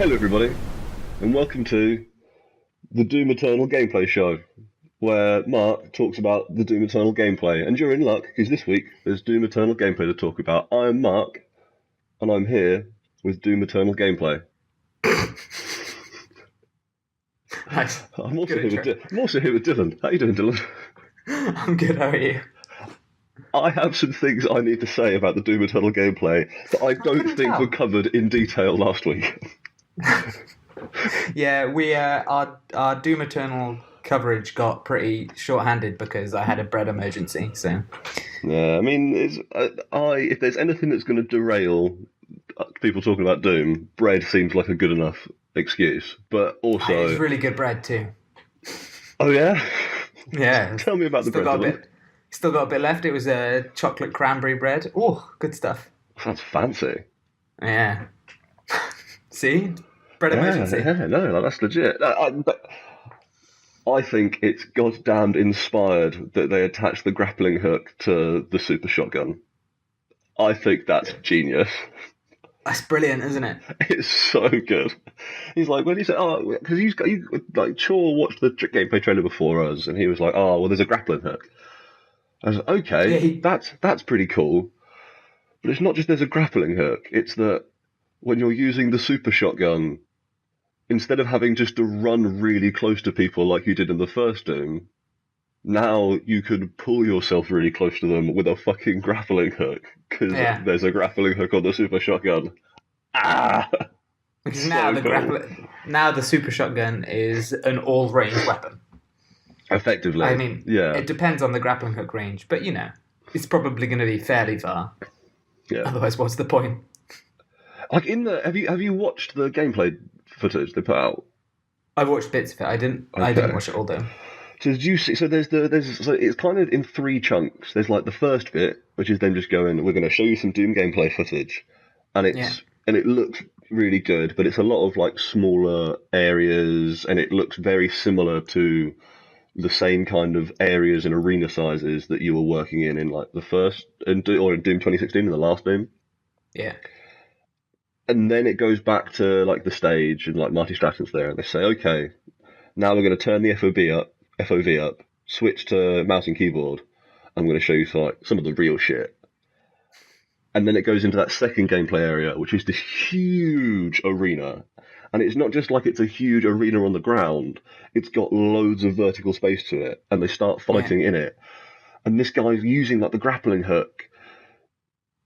Hello, everybody, and welcome to the Doom Eternal gameplay show, where Mark talks about the Doom Eternal gameplay. And you're in luck, because this week there's Doom Eternal gameplay to talk about. I am Mark, and I'm here with Doom Eternal gameplay. Nice. I'm also Good here with intro. I'm also here with Dylan. How you doing, Dylan? I'm good. How are you? I have some things I need to say about the Doom Eternal gameplay that I don't couldn't think were tell. covered in detail last week. Yeah, we our Doom Eternal coverage got pretty short-handed because I had a bread emergency. So Yeah, I mean, if there's anything that's going to derail people talking about Doom, bread seems like a good enough excuse. But it was also, really good bread too. oh yeah, Yeah, tell me about the still bread, got a Dylan. still got a bit left. It was a chocolate cranberry bread. Oh, good stuff. Sounds fancy. Yeah. See, bread Yeah, emergency. yeah, no, like, that's legit. But I think it's goddamned inspired that they attach the grappling hook to the super shotgun. I think that's genius. That's brilliant, isn't it? It's so good. He's like, when he said, oh, because like, Chor watched the gameplay trailer before us, and he was like, oh, well, there's a grappling hook. I was like, Yeah, okay, he. that's pretty cool. But it's not just there's a grappling hook, it's that when you're using the super shotgun, instead of having just to run really close to people like you did in the first Doom, now you can pull yourself really close to them with a fucking grappling hook, because Yeah, there's a grappling hook on the super shotgun. Ah! because So cool. now the super shotgun is an all-range weapon. I Effectively, mean, yeah, it depends on the grappling hook range, but it's probably going to be fairly far. yeah. Otherwise, what's the point? Like in the have you watched the gameplay footage they put out? I watched bits of it. I didn't Okay. watch it all though. So did you see? So so it's kind of in three chunks. There's like the first bit, which is them just going, we're going to show you some Doom gameplay footage, and Yeah, it looks really good, but it's a lot of like smaller areas, and it looks very similar to the same kind of areas and arena sizes that you were working in like the first or in Doom 2016 in the last Doom. yeah, And then it goes back to like the stage and like Marty Stratton's there, and they say, okay, now we're going to turn the FOV up, switch to mouse and keyboard. I'm going to show you like some of the real shit. And then it goes into that second gameplay area, which is this huge arena. And it's not just like it's a huge arena on the ground, it's got loads of vertical space to it, and they start yeah, fighting in it. And this guy's using like the grappling hook,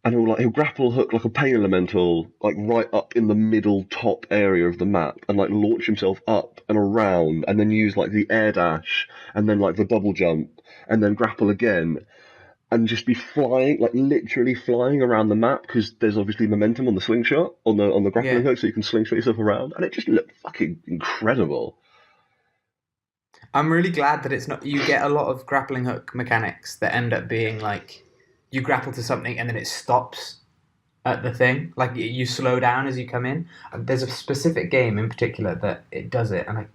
and he'll grapple hook like a pain elemental, like right up in the middle top area of the map, and like launch himself up and around, and then use like the air dash, and then like the double jump, and then grapple again, and just be flying, like literally flying around the map because there's obviously momentum on the slingshot on the grappling yeah. hook, so you can slingshot yourself around, and it just looked fucking incredible. I'm really glad that it's not. You get a lot of grappling hook mechanics that end up being like you grapple to something and then it stops at the thing. Like you slow down as you come in. There's a specific game in particular that it does it, and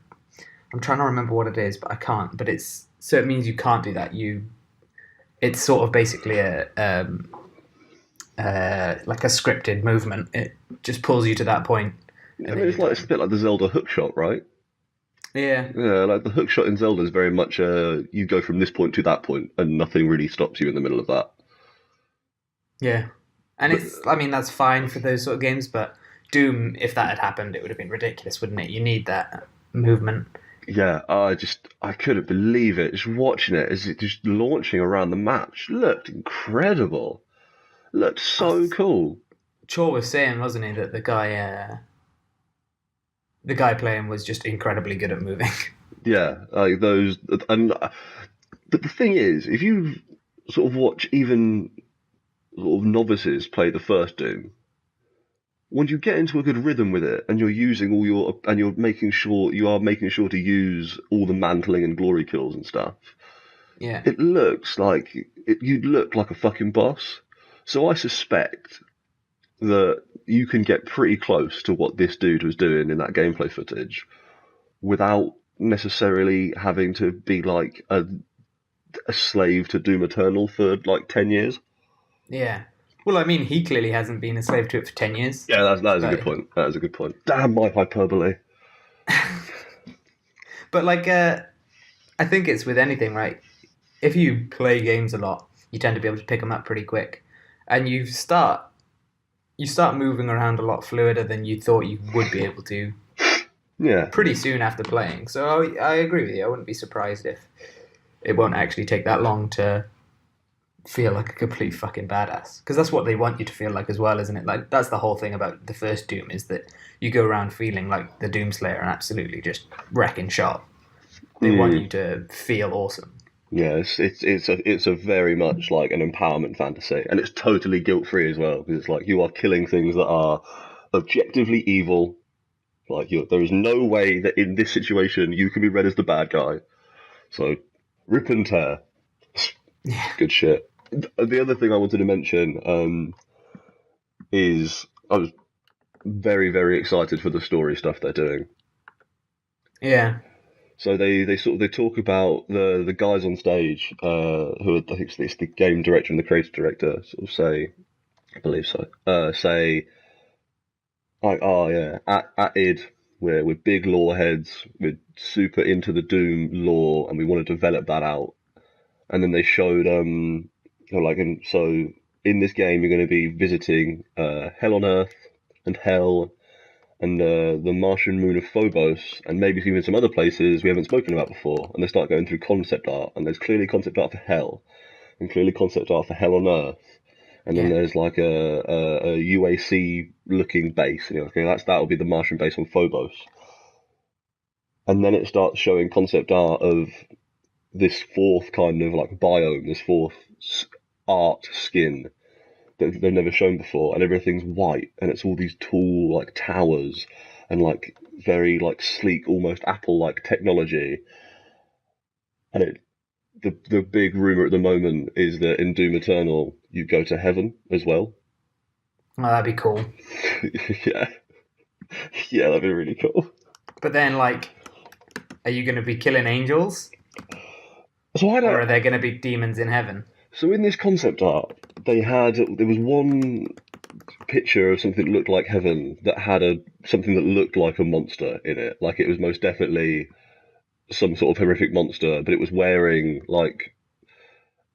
I'm trying to remember what it is, but I can't. But it means you can't do that. It's sort of basically a like a scripted movement. It just pulls you to that point, I and mean, then you're it's a done. bit like the Zelda hookshot, right? Yeah, Yeah, like the hookshot in Zelda is very much you go from this point to that point, and nothing really stops you in the middle of that. yeah, and But it's. I mean, that's fine for those sort of games, but Doom, if that had happened, it would have been ridiculous, wouldn't it? You need that movement. yeah, I couldn't believe it. Just watching it as it just launching around the map just looked incredible. Looked I so cool. Chor was saying, wasn't he, that the guy playing was just incredibly good at moving. Yeah, like those, and but the thing is, if you sort of watch even sort of novices play the first Doom, when you get into a good rhythm with it, and you're using all your, and you are making sure to use all the mantling and glory kills and stuff, Yeah, it looks like you'd look like a fucking boss. So I suspect that you can get pretty close to what this dude was doing in that gameplay footage without necessarily having to be like a slave to Doom Eternal for like 10 years. yeah. Well, I mean, he clearly hasn't been a slave to it for 10 years. Yeah, that is a good But, point. That is a good point. Damn my hyperbole. but like, I think it's with anything, right? If you play games a lot, you tend to be able to pick them up pretty quick, and you start moving around a lot fluider than you thought you would be able to Yeah, pretty soon after playing. So I agree with you. I wouldn't be surprised if it won't actually take that long to feel like a complete fucking badass. Because that's what they want you to feel like as well, isn't it? Like that's the whole thing about the first Doom is that you go around feeling like the Doomslayer and absolutely just wrecking shop. They want you to feel awesome. yeah. It's a very much like an empowerment fantasy, and it's totally guilt free as well because it's like you are killing things that are objectively evil. Like there is no way that in this situation you can be read as the bad guy. So rip and tear. Yeah. Good shit. The other thing I wanted to mention is I was very, very excited for the story stuff they're doing. Yeah. So they talk about the guys on stage who are, I think it's the game director and the creative director sort of say, I believe so, say like, oh yeah, at id we're big lore heads, we're super into the Doom lore and we want to develop that out. And then they showed so in this game you're going to be visiting hell on earth and hell and the Martian moon of Phobos, and maybe even some other places we haven't spoken about before. And they start going through concept art, and there's clearly concept art for hell, and clearly concept art for hell on Earth. And then Yeah. there's like a UAC looking base, and you're like, okay, that'll be the Martian base on Phobos. And then it starts showing concept art of this fourth kind of like biome, this fourth art skin that they've never shown before, and everything's white, and it's all these tall like towers and like very like sleek, almost Apple-like technology. And the big rumor at the moment is that in Doom Eternal you go to heaven as well. Well, that'd be cool. Yeah, yeah, that'd be really cool. But then, like, are you going to be killing angels, So I or don't. are there going to be demons in heaven? So in this concept art, there was one picture of something that looked like heaven that had something that looked like a monster in it. Like it was most definitely some sort of horrific monster, but it was wearing like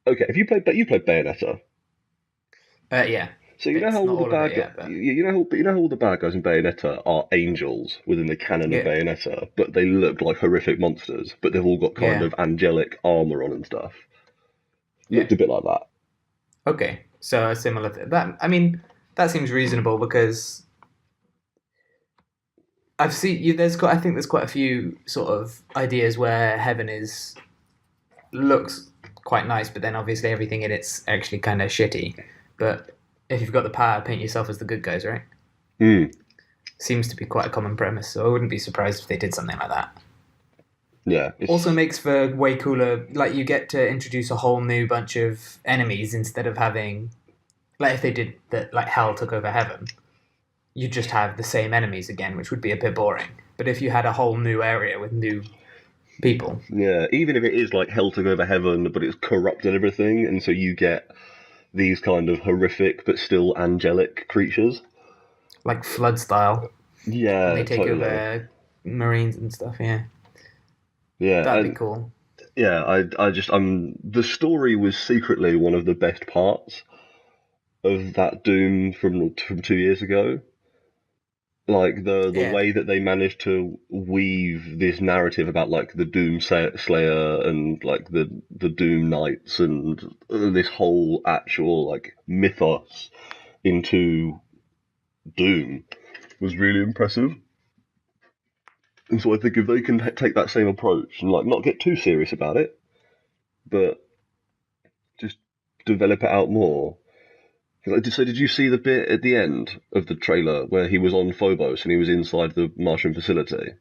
okay. If you played Bayonetta, Yeah. so you know how Bits, all not the all of bad it guys, yet, but you know how all the bad guys in Bayonetta are angels within the canon of yeah, Bayonetta, but they look like horrific monsters, but they've all got kind yeah, of angelic armor on and stuff. yeah. Looked a bit like that. Okay, so a similar that I mean that seems reasonable because I've seen you. I think there's quite a few sort of ideas where heaven is looks quite nice, but then obviously everything in it's actually kind of shitty. But if you've got the power, paint yourself as the good guys, right? Mm, Seems to be quite a common premise, so I wouldn't be surprised if they did something like that. yeah, Also it's makes for way cooler. Like you get to introduce a whole new bunch of enemies instead of having like if they did that like hell took over heaven, you just have the same enemies again, which would be a bit boring. But if you had a whole new area with new people, yeah. Even if it is like hell to over heaven, but it's corrupt and everything, and so you get these kind of horrific but still angelic creatures. like flood style, and they Yeah, take totally. over marines and stuff, yeah. Yeah, That'd be and cool. yeah, I just the story was secretly one of the best parts of that Doom from 2 years ago. Like the Yeah. way that they managed to weave this narrative about like the Doom Slayer and like the Doom Knights and this whole actual like mythos into Doom was really impressive. And so I think if they can take that same approach and like not get too serious about it, but just develop it out more. So did you see the bit at the end of the trailer where he was on Phobos and he was inside the Martian facility?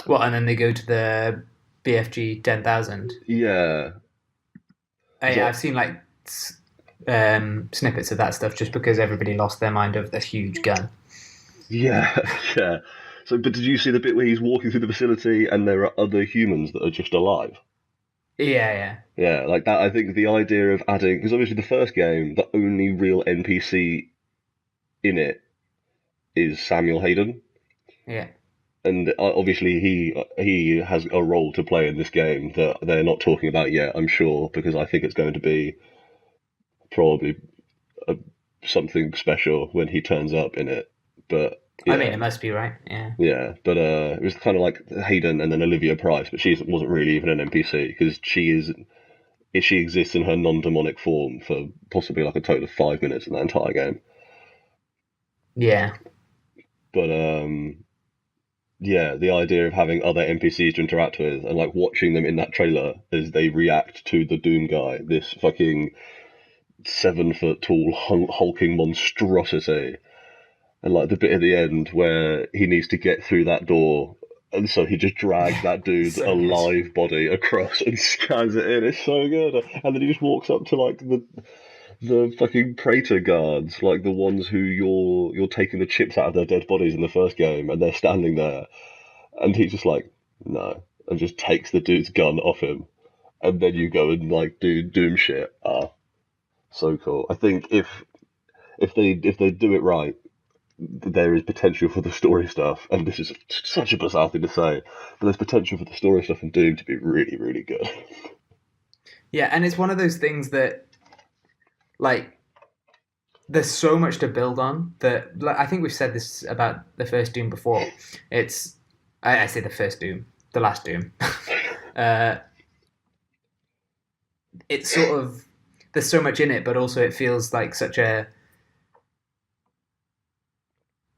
Well, and then they go to the BFG 10,000. Yeah. Yeah, So I've seen like snippets of that stuff just because everybody lost their mind over this huge gun. yeah, yeah. So but did you see the bit where he's walking through the facility and there are other humans that are just alive? Yeah, Yeah, like that. I think the idea of adding, because obviously the first game, the only real NPC in it is Samuel Hayden, yeah, and obviously he has a role to play in this game that they're not talking about yet. I'm sure, because I think it's going to be probably a, something special when he turns up in it. But I mean, yeah, it must be right. Yeah, yeah. But it was kind of like Hayden and then Olivia Price, but she wasn't really even an NPC because she exists in her non-demonic form for possibly like a total of 5 minutes in that entire game. yeah, But yeah, the idea of having other NPCs to interact with and like watching them in that trailer as they react to the Doom guy, this fucking 7 foot tall hulking monstrosity, and like the bit at the end where he needs to get through that door. And so he just drags yeah. that dude's So good. alive body across and scans it in. It's so good. And then he just walks up to like the fucking Praetor guards, like the ones who you're taking the chips out of their dead bodies in the first game, and they're standing there, and he's just like, no, and just takes the dude's gun off him, and then you go and like do Doom shit. Ah, so cool. I think if they do it right, there is potential for the story stuff, and this is such a bizarre thing to say, but there's potential for the story stuff in Doom to be really, really good. Yeah, and it's one of those things that like there's so much to build on that like, I think we've said this about the first Doom before. It's I say the first Doom, the last Doom. uh, it's sort of there's so much in it, but also it feels like such a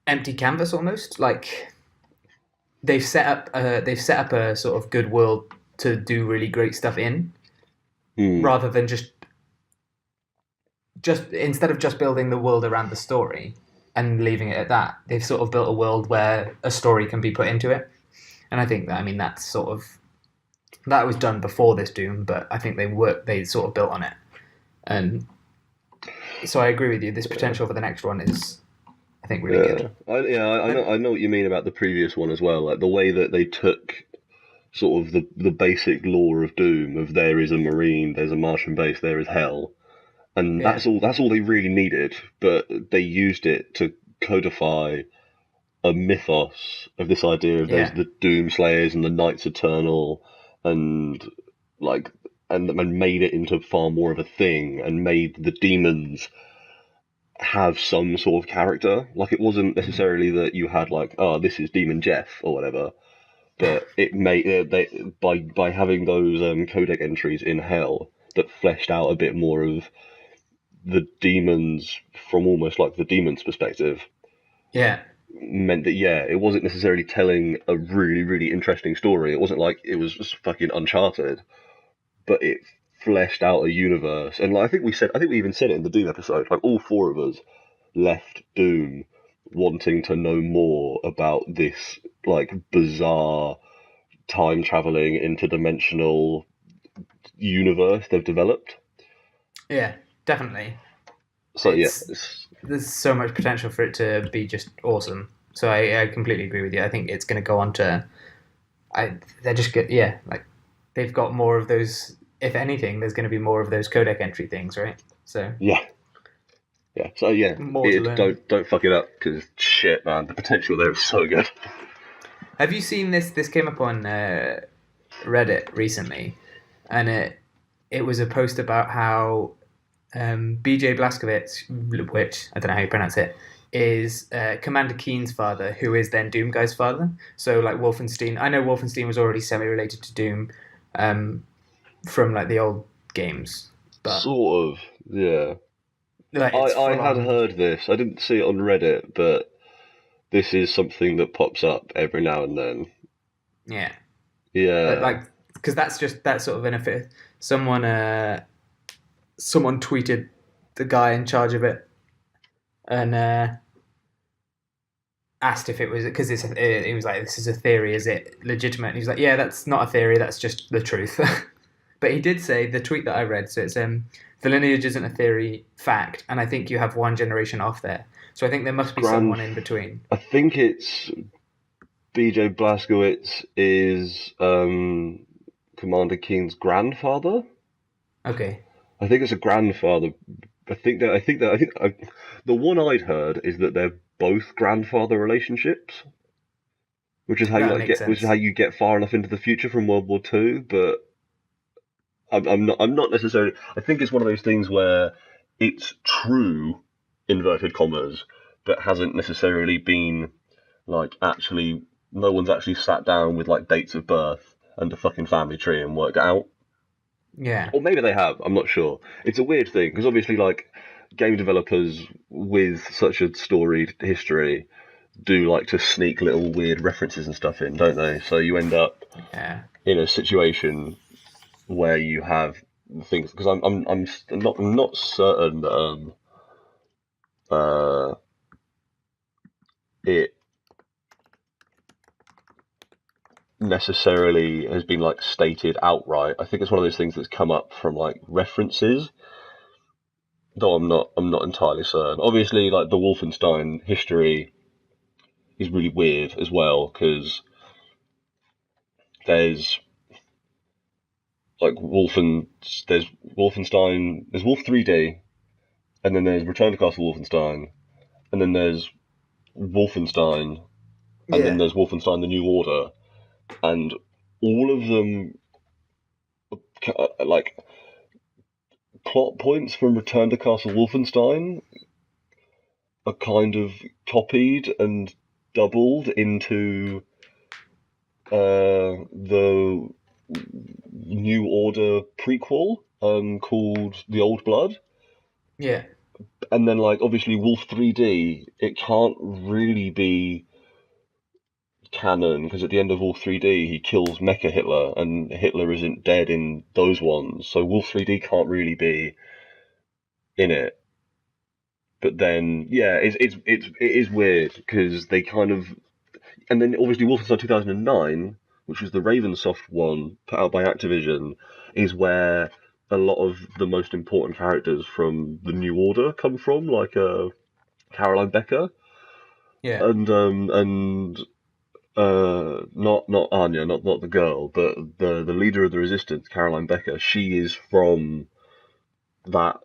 empty canvas almost. Like they've set up a sort of good world to do really great stuff in, Hmm. rather than just instead of just building the world around the story and leaving it at that. They've sort of built a world where a story can be put into it, and I think that I mean that's sort of that was done before this Doom, but I think they sort of built on it, and so I agree with you. This Yeah. potential for the next one is, I think, really good. Yeah, I Uh, know, what you mean about the previous one as well. Like the way that they took sort of the basic lore of Doom, of there is a Marine, there's a Martian base, there is hell, and yeah, that's all they really needed. But they used it to codify a mythos of this idea of there's yeah, the Doom Slayers and the Knights Eternal, and like and made it into far more of a thing, and made the demons have some sort of character. Like it wasn't necessarily that you had like, oh, this is Demon Jeff or whatever, but it made they by having those codec entries in Hell that fleshed out a bit more of the demons from almost like the demon's perspective, yeah, meant that yeah, it wasn't necessarily telling a really really interesting story. It wasn't like it was just fucking Uncharted, but it fleshed out a universe. And like, I think we even said it in the Doom episode. Like all four of us left Doom wanting to know more about this like bizarre time traveling interdimensional universe they've developed. yeah, definitely. So yeah, It's There's so much potential for it to be just awesome. So I completely agree with you. I think it's going to go on to they're just good. Yeah, like they've got more of those. If anything, there's going to be more of those codec entry things, right? So yeah, yeah. So yeah, more to learn. don't fuck it up because shit, man, the potential there is so good. Have you seen this? This came up on Reddit recently, and it was a post about how BJ Blazkowicz, which I don't know how you pronounce it, is Commander Keen's father, who is then Doom Guy's father. So like Wolfenstein, I know Wolfenstein was already semi-related to Doom from like the old games, but Sort of, yeah. like it's I full had on. heard this. I didn't see it on Reddit, but this is something that pops up every now and then. Yeah, Yeah. like because that's just that sort of an affair. Someone someone tweeted the guy in charge of it and asked if it was because he was like, "This is a theory. Is it legitimate?" And he was like, "Yeah, that's not a theory. That's just the truth." But he did say the tweet that I read. So it's the lineage isn't a theory, fact, and I think you have one generation off there. So I think there must be Grand. someone in between. I think it's BJ Blazkowicz is Commander Keen's grandfather. Okay. I think it's a grandfather. The one I'd heard is that they're both grandfather relationships, That makes which is how sense. you get far enough into the future from World War Two. But I'm not necessarily. I think it's one of those things where it's true, inverted commas, but hasn't necessarily been like actually. No one's actually sat down with like dates of birth and a fucking family tree and worked it out. Yeah. Or maybe they have. I'm not sure. It's a weird thing because obviously, like game developers with such a storied history do like to sneak little weird references and stuff in, don't they? So you end up Yeah. in a situation where you have things because I'm not certain that uh it necessarily has been like stated outright. I think it's one of those things that's come up from like references, though I'm not entirely certain. Obviously, like the Wolfenstein history is really weird as well because there's like there's Wolfenstein, there's Wolf 3D, and then there's Return to Castle Wolfenstein, and then there's Wolfenstein, and then Yeah. there's Wolfenstein: The New Order, and all of them like plot points from Return to Castle Wolfenstein are kind of copied and doubled into the New Order prequel called The Old Blood. Yeah. And then, like, obviously, Wolf 3D, it can't really be canon because at the end of Wolf 3D, he kills Mecha Hitler, and Hitler isn't dead in those ones. So Wolf 3D can't really be in it. But then, yeah, it is weird because they kind of, and then obviously Wolfenstein 2009, which was the Ravensoft one put out by Activision, is where a lot of the most important characters from the New Order come from, like Caroline Becker Yeah. and not Anya, not the girl, but the leader of the resistance, Caroline Becker. She is from that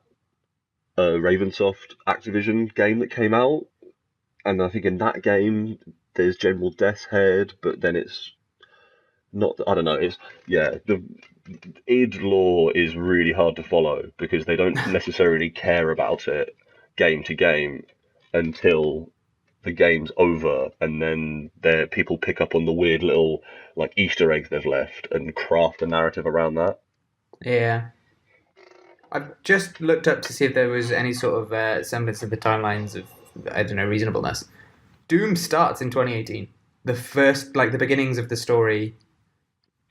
Ravensoft Activision game that came out, and I think in that game there's General Death's Head, but then it's not. I don't know. It's yeah. The id lore is really hard to follow because they don't necessarily care about it game to game until the game's over, and then people pick up on the weird little like Easter eggs they've left and craft a narrative around that. Yeah. I've just looked up to see if there was any sort of semblance of the timelines of, I don't know, reasonableness. Doom starts in 2018. The first, like the beginnings of the story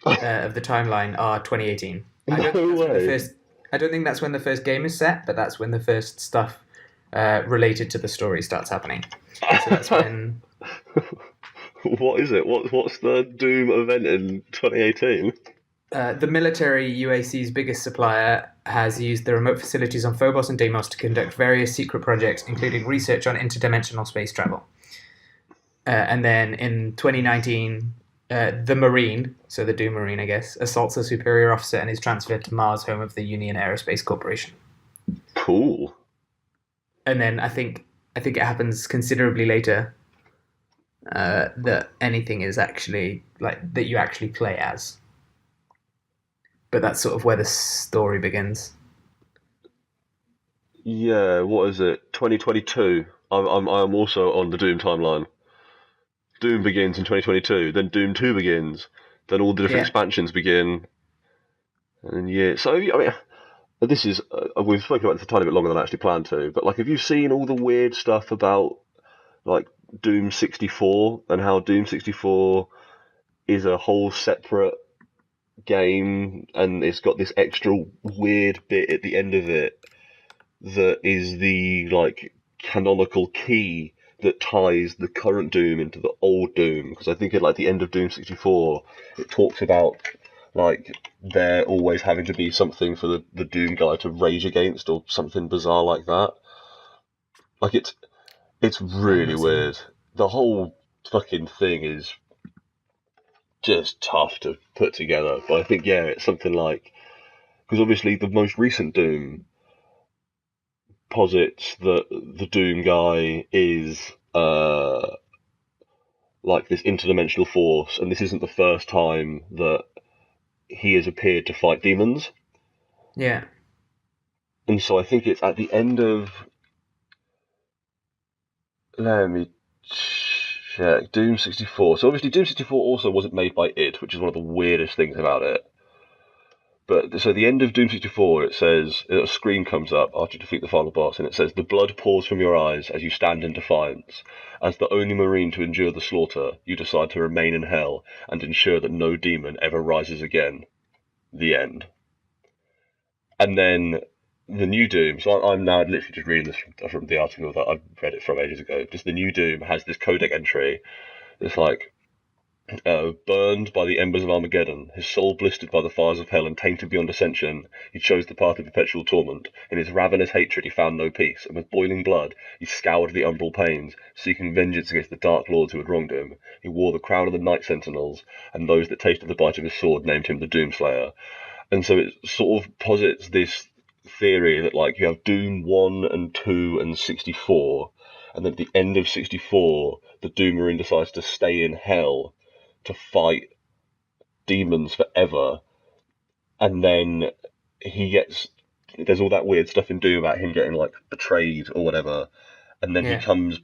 of the timeline are 2018. I don't think No that's when the way. first. I don't think that's when the first game is set, but that's when the first stuff related to the story starts happening. So that's when What is it? What's the Doom event in 2018? the military, UAC's biggest supplier, has used the remote facilities on Phobos and Deimos to conduct various secret projects, including research on interdimensional space travel. And then in 2019, the Marine, so the Doom Marine, I guess, assaults a superior officer and is transferred to Mars, home of the Union Aerospace Corporation. Cool. And then I think it happens considerably later that anything is actually like that you actually play as. But that's sort of where the story begins. Yeah. What is it? 2022. I'm also on the Doom timeline. Doom begins in 2022. Then Doom 2 begins. Then all the different Yeah. expansions begin. And yeah. So I mean, this is we've spoken about this a tiny bit longer than I actually planned to. But like, have you seen all the weird stuff about like Doom 64 and how Doom 64 is a whole separate game and it's got this extra weird bit at the end of it that is the like canonical key that ties the current Doom into the old Doom, because I think at like the end of Doom 64 it talks about like there always having to be something for the Doom guy to rage against or something bizarre like that. Like it's I've really not seen that. weird. The whole fucking thing is just tough to put together. But I think, yeah, it's something like, because obviously the most recent Doom posits that the Doom guy is like this interdimensional force, and this isn't the first time that he has appeared to fight demons. Yeah. And so I think it's at the end of. Let me check. Doom 64. So obviously Doom 64 also wasn't made by id, which is one of the weirdest things about it. But so the end of Doom 64, it says a screen comes up after you defeat the final boss, and it says the blood pours from your eyes as you stand in defiance. As the only marine to endure the slaughter, you decide to remain in hell and ensure that no demon ever rises again. The end. And then the new Doom. So I'm now literally just reading this from the article that I read it from ages ago. Just the new Doom has this codec entry. It's like burned by the embers of Armageddon, his soul blistered by the fires of hell and tainted beyond ascension, he chose the path of perpetual torment. In his ravenous hatred he found no peace, and with boiling blood he scoured the umbral plains, seeking vengeance against the dark lords who had wronged him. He wore the crown of the Night Sentinels, and those that tasted the bite of his sword named him the Doomslayer. And so it sort of posits this theory that, like, you have Doom 1 and 2 and 64, and then at the end of 64, the Doom Marine decides to stay in hell to fight demons forever, and then there's all that weird stuff in Doom about him getting like betrayed or whatever, and then he comes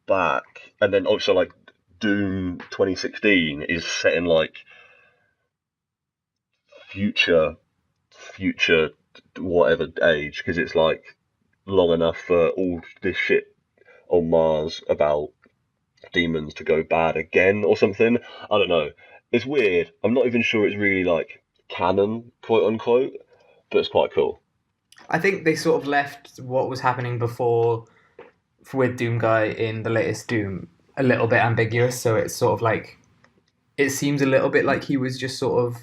back, and then also like Doom 2016 is set in like future whatever age, because it's like long enough for all this shit on Mars about demons to go bad again or something. I don't know. It's weird. I'm not even sure it's really like canon, quote unquote, but it's quite cool. I think they sort of left what was happening before with Doom Guy in the latest Doom a little bit ambiguous. So it's sort of like it seems a little bit like he was just sort of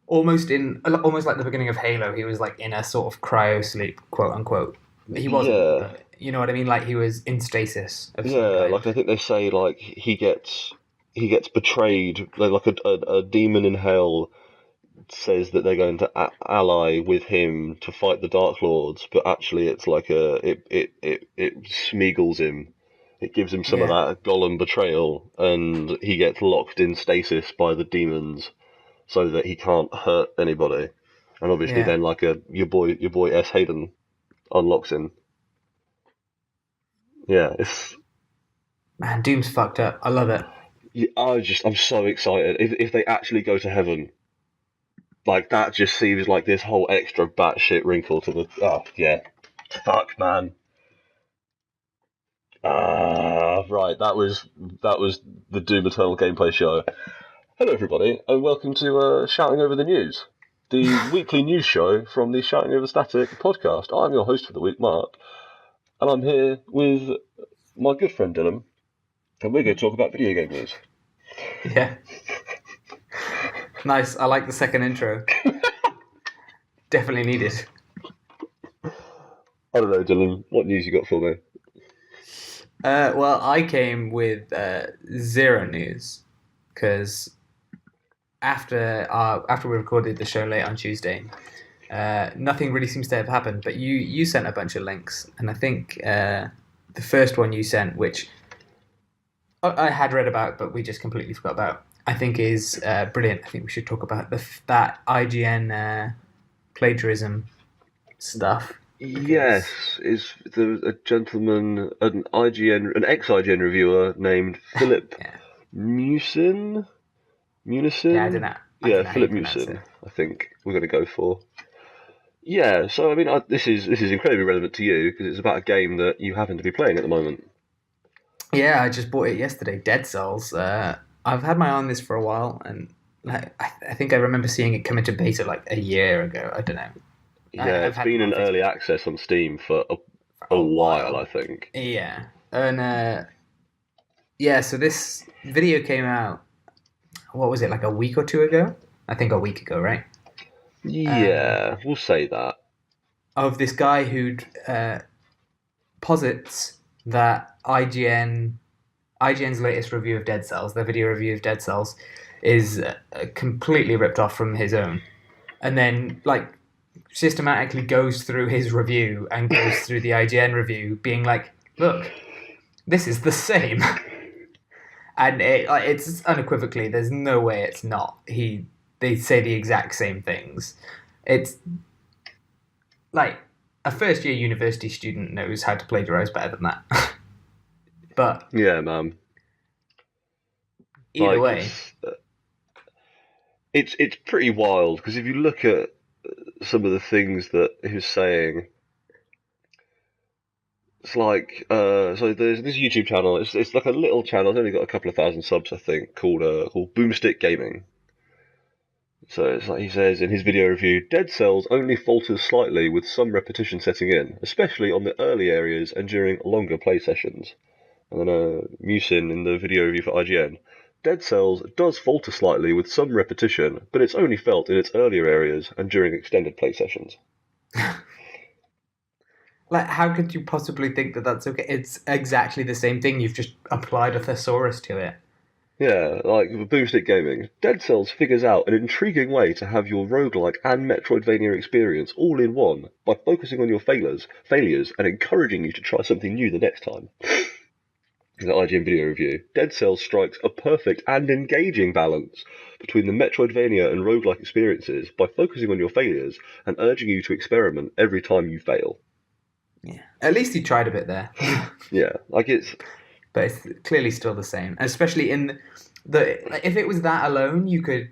almost like the beginning of Halo. He was like in a sort of cryo sleep, quote unquote. He wasn't. Yeah. But you know what I mean? Like he was in stasis of some Yeah, kind. like I think they say like he gets betrayed. Like a demon in hell says that they're going to ally with him to fight the Dark Lords, but actually it's like it Smeagol's him. It gives him some of that Gollum betrayal, and he gets locked in stasis by the demons so that he can't hurt anybody. And obviously then like your boy S. Hayden unlocks him. Yeah, it's Man, Doom's fucked up. I love it. Yeah, I'm so excited. If they actually go to heaven, like that just seems like this whole extra batshit wrinkle to the. Oh yeah, fuck man. Right. That was the Doom Eternal gameplay show. Hello everybody, and welcome to Shouting Over the News, the weekly news show from the Shouting Over Static podcast. I'm your host for the week, Mark, and I'm here with my good friend Dylan, and we're going to talk about video game news. Yeah. Nice. I like the second intro. Definitely needed. I don't know, Dylan. What news you got for me? Well, I came with zero news because after we recorded the show late on Tuesday, nothing really seems to have happened. But you sent a bunch of links, and I think the first one you sent, which I had read about, but we just completely forgot about, I think is brilliant. I think we should talk about that IGN plagiarism stuff. Yes, is there a gentleman, an ex-IGN reviewer named Philip Musin? Yeah, I don't know. Yeah, Philip Musin, I think we're going to go for. Yeah, so I mean, this is incredibly relevant to you because it's about a game that you happen to be playing at the moment. Yeah, I just bought it yesterday, Dead Cells. I've had my eye on this for a while, and I think I remember seeing it come into beta like a year ago. I don't know. Yeah, it's been in early access on Steam for a while, I think. Yeah, and so this video came out. What was it, like a week or two ago? I think a week ago, right? Yeah, we'll say that. Of this guy who posits that IGN IGN's latest review of Dead Cells, their video review of Dead Cells, is completely ripped off from his own, and then like systematically goes through his review and goes through the IGN review, being like, "Look, this is the same," and it's unequivocally. There's no way it's not. They say the exact same things. It's like a first year university student knows how to plagiarize better than that. But yeah, man. either Like way, it's pretty wild because if you look at some of the things that he was saying, it's like so there's this YouTube channel. It's like a little channel. It's only got a couple of thousand subs, I think, called Boomstick Gaming. So it's like he says in his video review, Dead Cells only falters slightly with some repetition setting in, especially on the early areas and during longer play sessions. And then Musin in the video review for IGN, Dead Cells does falter slightly with some repetition, but it's only felt in its earlier areas and during extended play sessions. like, how could you possibly think that that's okay? It's exactly the same thing. You've just applied a thesaurus to it. Yeah, like with Boomstick Gaming, Dead Cells figures out an intriguing way to have your roguelike and Metroidvania experience all in one by focusing on your failures, and encouraging you to try something new the next time. In the IGN video review, Dead Cells strikes a perfect and engaging balance between the Metroidvania and roguelike experiences by focusing on your failures and urging you to experiment every time you fail. Yeah, at least he tried a bit there. Yeah, like it's But it's clearly still the same. Especially in the if it was that alone, you could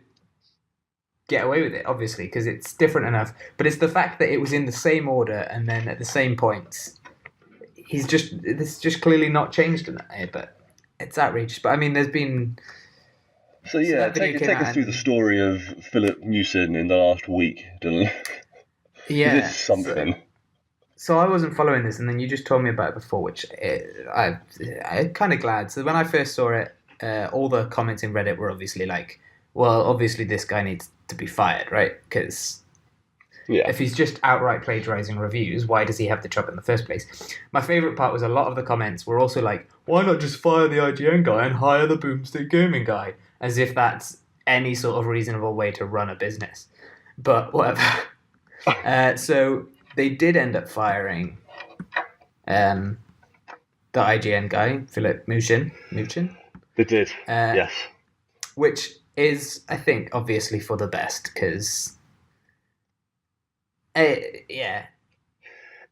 get away with it, obviously, because it's different enough. But it's the fact that it was in the same order and then at the same points. This just clearly not changed in that. But it's outrageous. But I mean, there's been. so yeah. That video Take came us out through the story of Philip Musin in the last week, Dylan. Yeah, It's something. So I wasn't following this, and then you just told me about it before, which I'm kind of glad. So when I first saw it, all the comments in Reddit were obviously like, "Well, obviously this guy needs to be fired, right? Because Yeah, if he's just outright plagiarizing reviews, why does he have the job in the first place?" My favorite part was a lot of the comments were also like, "Why not just fire the IGN guy and hire the Boomstick Gaming guy?" As if that's any sort of reasonable way to run a business. But whatever. So they did end up firing the IGN guy, Philip Muchin, they did. Yes. which is, I think, obviously for the best, because, yeah.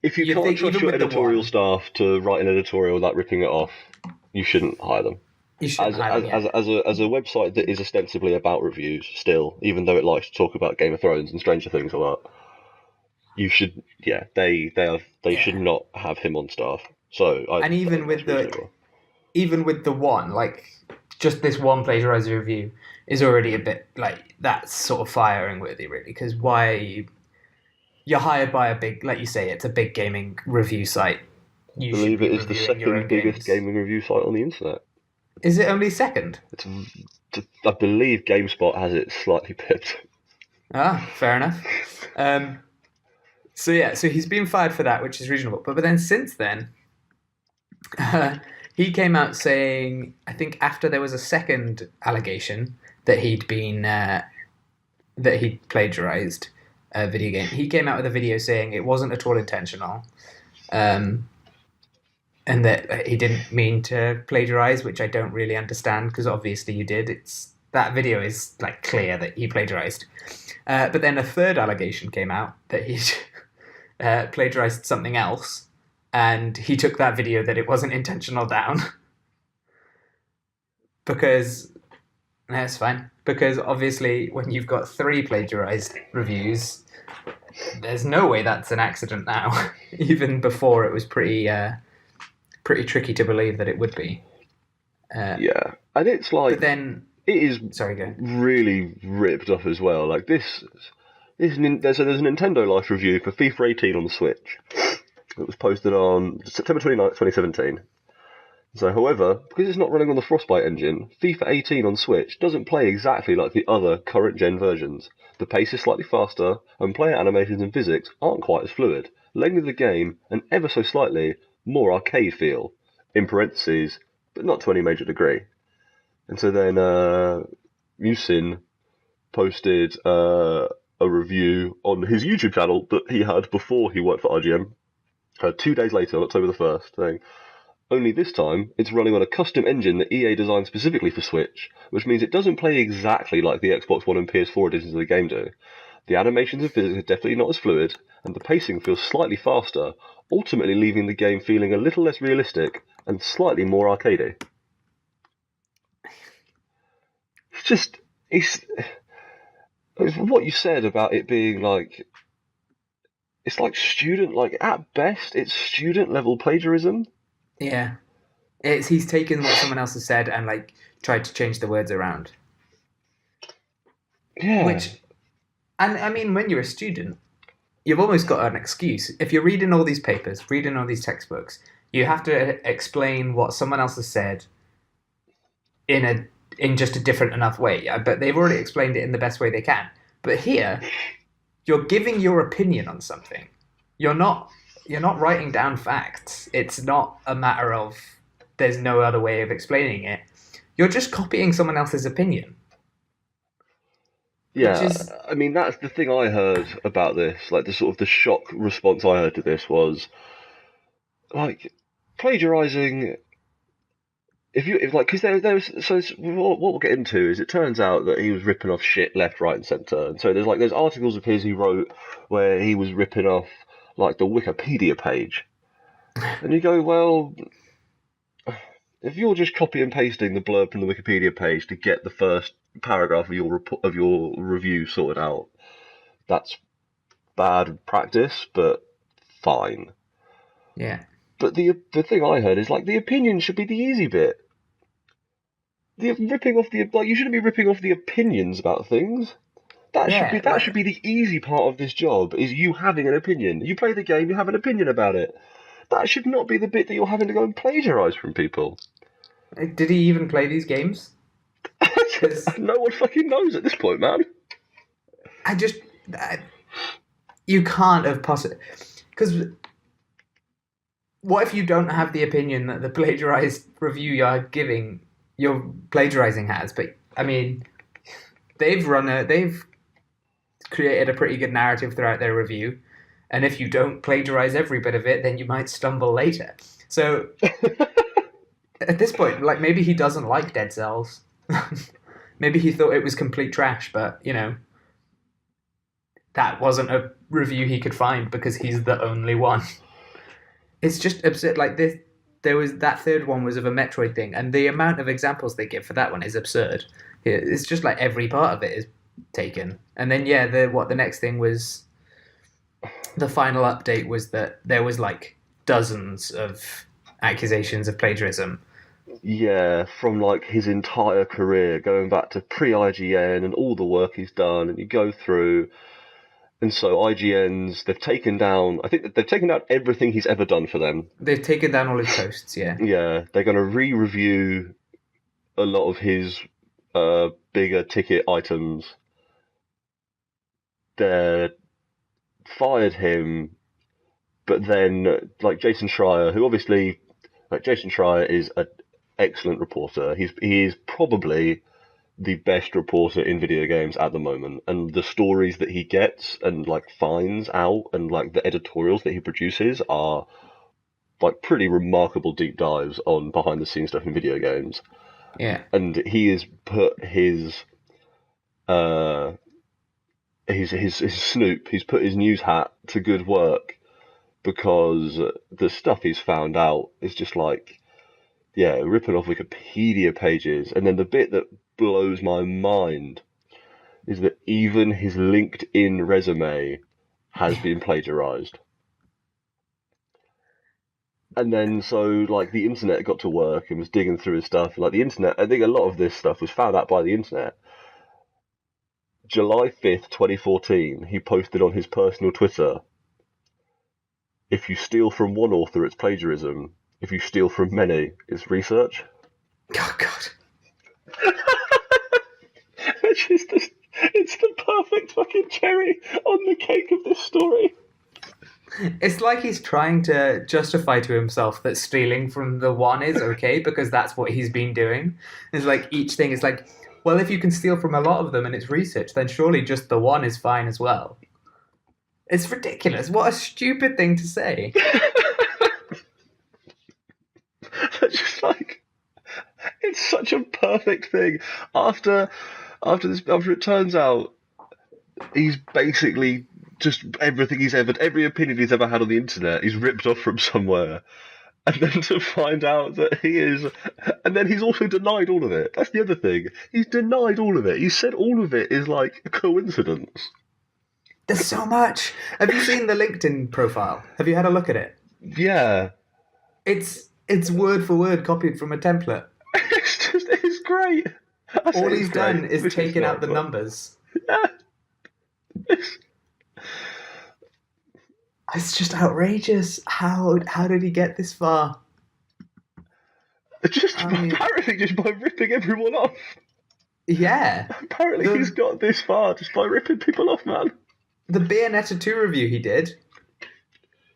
If you can't trust your editorial staff to write an editorial without ripping it off, you shouldn't hire them. You shouldn't hire them, yeah. As a website that is ostensibly about reviews, still, even though it likes to talk about Game of Thrones and Stranger Things a lot, you should, yeah, they should not have him on staff. So, And even with the one, like, just this one plagiarized review is already a bit, like, that's sort of firing worthy, really, because why are you're hired by a big, like you say, it's a big gaming review site. I believe it is the second biggest gaming review site on the internet. Is it only second? I believe GameSpot has it slightly pipped. Ah, fair enough. So he's been fired for that, which is reasonable. But then since then, he came out saying, I think after there was a second allegation that he'd plagiarized a video game, he came out with a video saying it wasn't at all intentional, and that he didn't mean to plagiarize, which I don't really understand, because obviously you did. That video is like clear that he plagiarized. But then a third allegation came out that he plagiarized something else, and he took that video that it wasn't intentional down. Because that's fine. Because obviously when you've got 3 plagiarized reviews, there's no way that's an accident now. Even before, it was pretty tricky to believe that it would be. Yeah, and it's like, but then it is go. really ripped off as well. Like there's a Nintendo Life review for FIFA 18 on the Switch. It was posted on September 29th, 2017. So, however, because it's not running on the Frostbite engine, FIFA 18 on Switch doesn't play exactly like the other current-gen versions. The pace is slightly faster, and player animations and physics aren't quite as fluid, lengthening the game an ever so slightly more arcade feel. In parentheses, but not to any major degree. And so then Musin posted a review on his YouTube channel that he had before he worked for IGN, 2 days later, on October the 1st, saying, only this time, it's running on a custom engine that EA designed specifically for Switch, which means it doesn't play exactly like the Xbox One and PS4 editions of the game do. The animations and physics are definitely not as fluid, and the pacing feels slightly faster, ultimately leaving the game feeling a little less realistic and slightly more arcadey. It's what you said about it being like, it's like student, like at best, it's student level plagiarism. Yeah. He's taken what someone else has said and like tried to change the words around. Yeah. And I mean, when you're a student, you've almost got an excuse. If you're reading all these papers, reading all these textbooks, you have to explain what someone else has said in just a different enough way. But they've already explained it in the best way they can. But here, you're giving your opinion on something. You're not writing down facts. It's not a matter of there's no other way of explaining it. You're just copying someone else's opinion. Yeah, I mean, that's the thing I heard about this. Like, the sort of the shock response I heard to this was, like, plagiarizing. Because what we'll get into is it turns out that he was ripping off shit left, right, and centre. And so there's articles of his he wrote where he was ripping off, like, the Wikipedia page. And you go, well, if you're just copy and pasting the blurb from the Wikipedia page to get the first paragraph of your review sorted out, that's bad practice, but fine. Yeah. But the thing I heard is like the opinion should be the easy bit. You shouldn't be ripping off the opinions about things. That should be the easy part of this job, is you having an opinion. You play the game, you have an opinion about it. That should not be the bit that you're having to go and plagiarise from people. Did he even play these games? No one fucking knows at this point, man. You can't have possibly... Because what if you don't have the opinion that the plagiarized review you're plagiarizing has? But, I mean, they've created a pretty good narrative throughout their review, and if you don't plagiarize every bit of it, then you might stumble later. So, at this point, like, maybe he doesn't like Dead Cells. Maybe he thought it was complete trash, but, that wasn't a review he could find because he's the only one. It's just absurd. Like, that third one was of a Metroid thing, and the amount of examples they give for that one is absurd. It's just like every part of it is taken. And then, the next thing was, the final update was that there was like dozens of accusations of plagiarism. Yeah, from like his entire career, going back to pre-IGN and all the work he's done, and you go through, and so they've taken down everything he's ever done for them. They've taken down all his posts, yeah. Yeah, they're going to re-review a lot of his bigger ticket items. They fired him, but then, like, Jason Schreier, who obviously, like, Jason Schreier is an excellent reporter. He is probably the best reporter in video games at the moment, and the stories that he gets and like finds out and like the editorials that he produces are like pretty remarkable deep dives on behind the scenes stuff in video games. Yeah. And he has put his Snoop, he's put his news hat to good work, because the stuff he's found out is just like, yeah, ripping off Wikipedia pages. And then the bit that blows my mind is that even his LinkedIn resume has been plagiarized. And then so like the internet got to work and was digging through his stuff. Like the internet, I think a lot of this stuff was found out by the internet. July 5th, 2014, he posted on his personal Twitter, "If you steal from one author, it's plagiarism. If you steal from many, it's research." Oh, God. It's the perfect fucking cherry on the cake of this story. It's like he's trying to justify to himself that stealing from the one is okay because that's what he's been doing. It's like each thing is like, well, if you can steal from a lot of them and it's research, then surely just the one is fine as well. It's ridiculous. What a stupid thing to say. Just like it's such a perfect thing. After after it turns out he's basically just every opinion he's ever had on the internet, he's ripped off from somewhere. And then to find out that he is, and then he's also denied all of it. That's the other thing. He's denied all of it. He said all of it is like a coincidence. There's so much. Have you seen the LinkedIn profile? Have you had a look at it? Yeah. It's word for word copied from a template. It's great. All he's done is taken out the numbers. Yeah. It's just outrageous. How did he get this far? Apparently just by ripping everyone off. Yeah. Apparently he's got this far just by ripping people off, man. The Bayonetta 2 review he did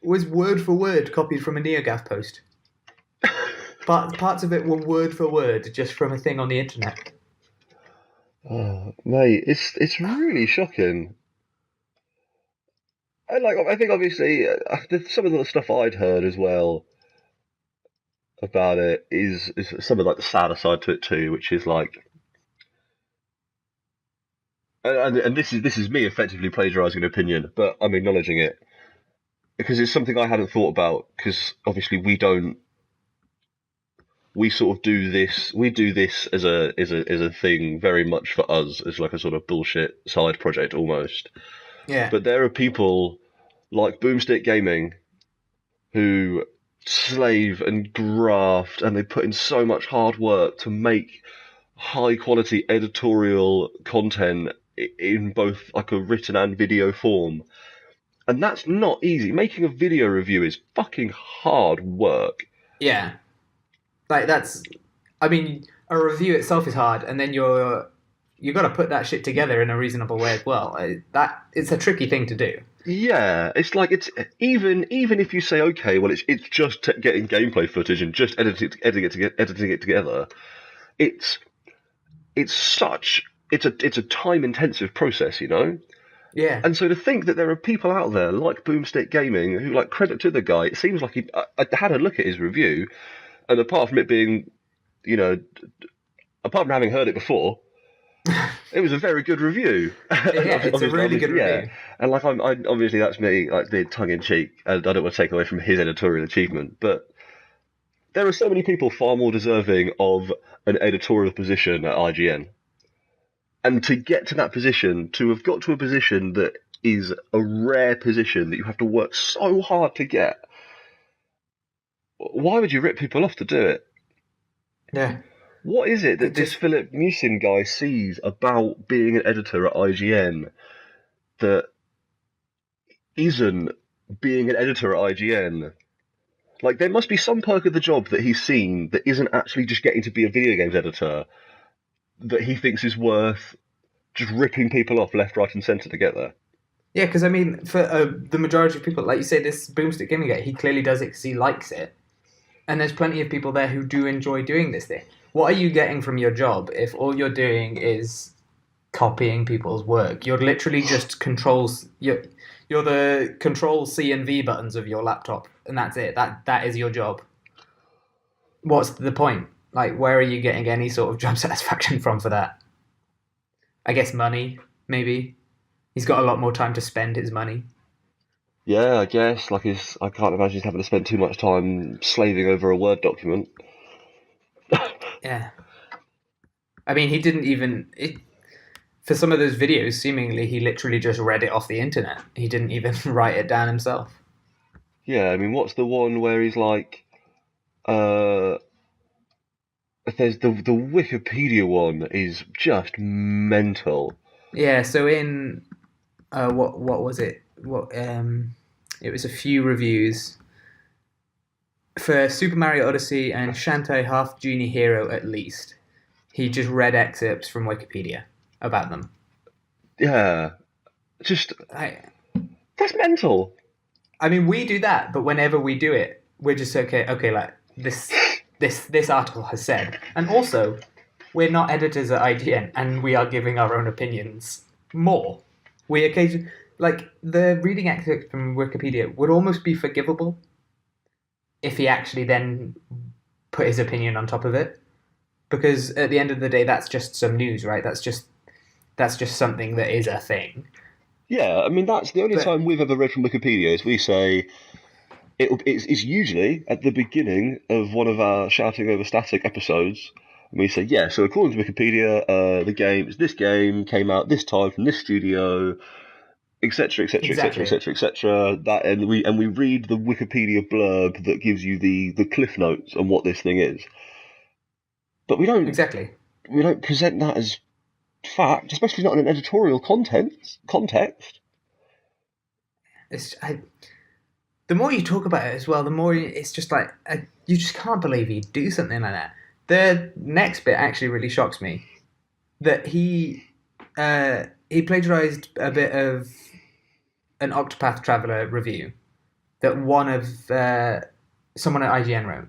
was word for word copied from a NeoGAF post. But parts of it were word for word just from a thing on the internet. Oh, mate, it's really shocking. I think obviously some of the stuff I'd heard as well about it is some of like the sadder side to it too, which is like, and this is me effectively plagiarising an opinion, but I'm acknowledging it because it's something I hadn't thought about. Because obviously we sort of do this as a thing very much for us as like a sort of bullshit side project almost. Yeah. But there are people like Boomstick Gaming who slave and graft and they put in so much hard work to make high quality editorial content in both like a written and video form. And that's not easy. Making a video review is fucking hard work. Yeah. Like I mean, a review itself is hard, and then you got to put that shit together in a reasonable way as well. It's a tricky thing to do. Yeah, it's like it's even if you say okay, well it's just getting gameplay footage and just editing it together. It's a time intensive process, you know. Yeah. And so to think that there are people out there like Boomstick Gaming who, like, credit to the guy, it seems like I had a look at his review, and apart from it being, you know, apart from having heard it before, it was a very good review. Yeah, it's a really good review. And like, I obviously that's me, like, being tongue in cheek, and I don't want to take away from his editorial achievement, but there are so many people far more deserving of an editorial position at IGN. And to get to that position, to have got to a position that is a rare position that you have to work so hard to get, why would you rip people off to do it? Yeah. What is it that this Philip Musin guy sees about being an editor at IGN that isn't being an editor at IGN? Like, there must be some perk of the job that he's seen that isn't actually just getting to be a video games editor that he thinks is worth just ripping people off left, right, and centre to get there. Yeah, because I mean, for the majority of people, like you say, this Boomstick Gaming guy, he clearly does it because he likes it. And there's plenty of people there who do enjoy doing this thing. What are you getting from your job if all you're doing is copying people's work? You're literally just you're the Control C and V buttons of your laptop, and that's it. That is your job. What's the point? Like, where are you getting any sort of job satisfaction from for that? I guess money, maybe. He's got a lot more time to spend his money. Yeah, I guess. Like, I can't imagine he's having to spend too much time slaving over a Word document. Yeah. I mean, he didn't even... for some of those videos, seemingly, he literally just read it off the internet. He didn't even write it down himself. Yeah, I mean, what's the one where he's like... there's the Wikipedia one is just mental. Yeah, so in... what was it? It was a few reviews for Super Mario Odyssey and Shantae Half Genie Hero at least. He just read excerpts from Wikipedia about them. Yeah, just that's mental. I mean, we do that, but whenever we do it, we're just okay, like this article has said, and also we're not editors at IGN, and we are giving our own opinions more. We occasionally, like the reading excerpt from Wikipedia would almost be forgivable if he actually then put his opinion on top of it, because at the end of the day, that's just some news, right? That's just something that is a thing. Yeah, I mean that's the only But time we've ever read from Wikipedia is we say it's usually at the beginning of one of our shouting over static episodes. And we say, yeah, so according to Wikipedia, this game came out this time from this studio, etc., etc., etc., exactly, etc., etc. That and we read the Wikipedia blurb that gives you the cliff notes on what this thing is. But exactly. we don't present that as fact, especially not in an editorial context. It's the more you talk about it as well, the more it's just like you just can't believe he'd do something like that. The next bit actually really shocks me that he plagiarized a bit of an Octopath Traveler review that one of someone at IGN wrote.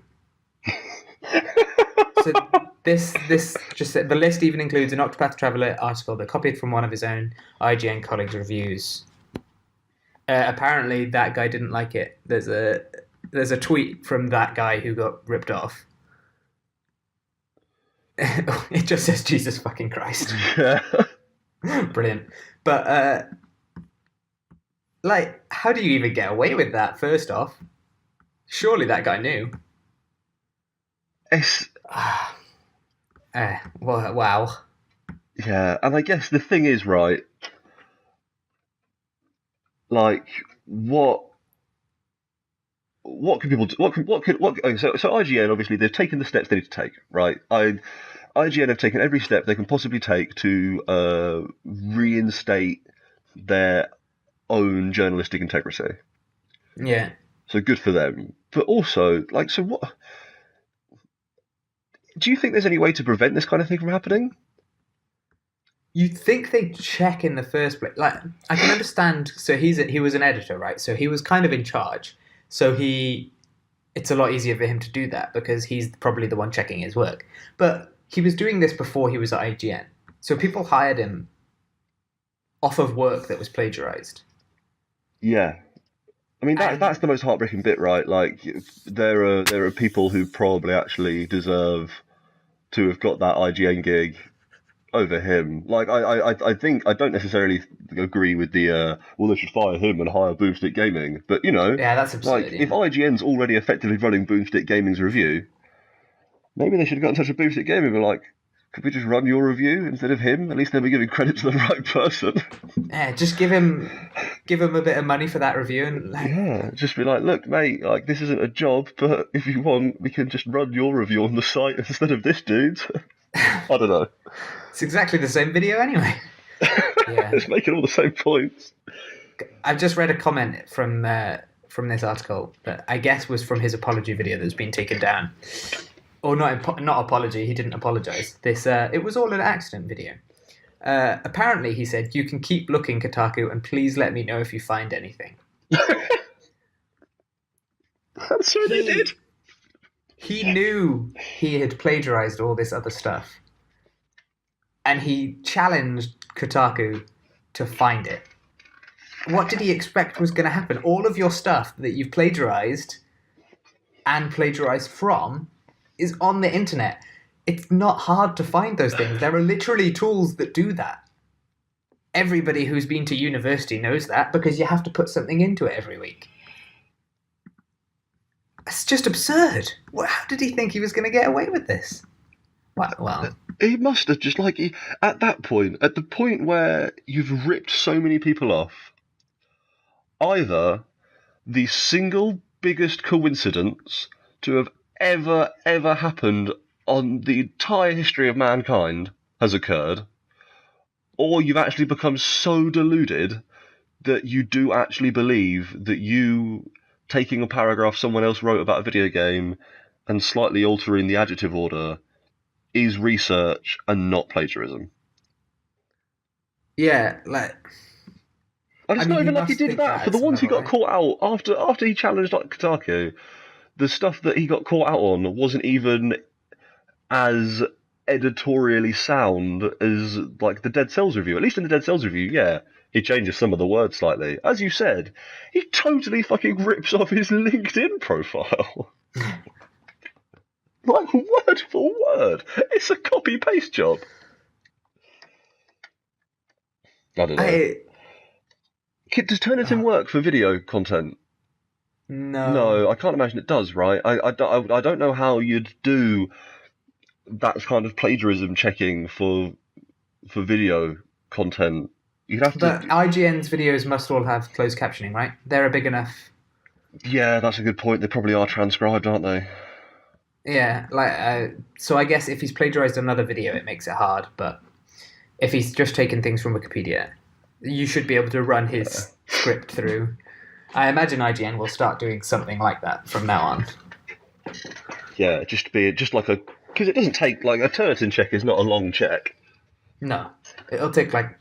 So this just said the list even includes an Octopath Traveler article that copied from one of his own IGN colleagues' reviews. Apparently, that guy didn't like it. There's a tweet from that guy who got ripped off. It just says Jesus fucking Christ. Yeah. Brilliant. But like, how do you even get away with that? First off, surely that guy knew. It's Wow. yeah, and I guess the thing is right. Like, what can people do? Okay, so IGN obviously they've taken the steps they need to take, right? IGN have taken every step they can possibly take to reinstate their own journalistic integrity. Yeah. So good for them. But also, like, so what? Do you think there's any way to prevent this kind of thing from happening? You'd think they'd check in the first place. Like, I can understand. So he was an editor, right? So he was kind of in charge. So it's a lot easier for him to do that because he's probably the one checking his work. But he was doing this before he was at IGN. So people hired him off of work that was plagiarized. Yeah, I mean And that's the most heartbreaking bit, right? Like there are people who probably actually deserve to have got that IGN gig over him. Like I think I don't necessarily agree with the well they should fire him and hire Boomstick Gaming, but yeah, that's like absurd. if Yeah. IGN's already effectively running Boomstick Gaming's review, maybe they should have got in touch with Boomstick Gaming and be like, could we just run your review instead of him? At least they'll be giving credit to the right person. Yeah, just give him a bit of money for that review, and like, Yeah, just be like, look, mate, like this isn't a job, but if you want, we can just run your review on the site instead of this dude's. I don't know. it's exactly the same video anyway. Yeah. It's making all the same points. I've just read a comment from this article that I guess was from his apology video that's been taken down, or not apology. He didn't apologize. It was all an accident video. Apparently, he said, "You can keep looking, Kotaku, and please let me know if you find anything." I'm sure they did. He knew he had plagiarized all this other stuff, and he challenged Kotaku to find it. What did he expect was going to happen? All of your stuff that you've plagiarized and plagiarized from is on the internet. It's not hard to find those things. There are literally tools that do that. Everybody who's been to university knows that because you have to put something into it every week. It's just absurd. How did he think he was going to get away with this? Well, He must have just at the point where you've ripped so many people off, either the single biggest coincidence to have ever happened on the entire history of mankind has occurred, or you've actually become so deluded that you do actually believe that you taking a paragraph someone else wrote about a video game and slightly altering the adjective order is research and not plagiarism. yeah, like And I it's mean, not you even like he must did think that. For at the some ones he level, got right? caught out after he challenged like Kotaku, the stuff that he got caught out on wasn't even as editorially sound as like the Dead Cells review. At least in the Dead Cells review, yeah, he changes some of the words slightly. As you said, he totally fucking rips off his LinkedIn profile. Like word for word. It's a copy paste job. I don't know. I Does Turnitin work for video content? no. No, I can't imagine it does, right? I don't know how you'd do that kind of plagiarism checking for video content. You'd have to. But IGN's videos must all have closed captioning, right? They're a big enough. Yeah, that's a good point. They probably are transcribed, aren't they? Yeah, so I guess if he's plagiarized another video, it makes it hard. But if he's just taken things from Wikipedia, you should be able to run his script through. I imagine IGN will start doing something like that from now on. Yeah, just like a because it doesn't take like a Turnitin check is not a long check. No, it'll take like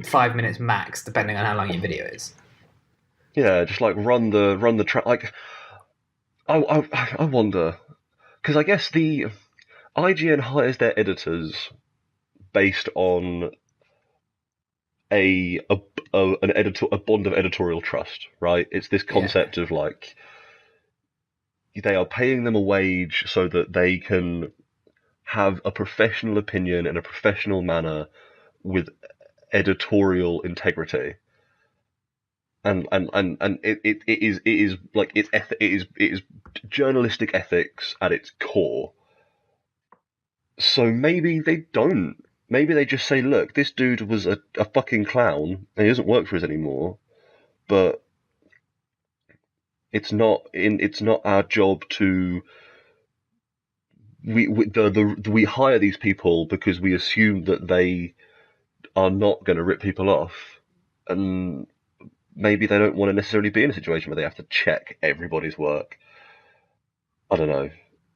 5 minutes max, depending on how long your video is. Yeah, just like run the track. Like I wonder because I guess the IGN hires their editors based on a bond of editorial trust, right? It's this Yeah, concept of like they are paying them a wage so that they can have a professional opinion in a professional manner with editorial integrity. And it is like it is journalistic ethics at its core. So maybe they don't. Maybe they just say, look, this dude was a fucking clown and he doesn't work for us anymore, but it's not our job to we hire these people because we assume that they are not going to rip people off, and maybe they don't want to necessarily be in a situation where they have to check everybody's work. I don't know.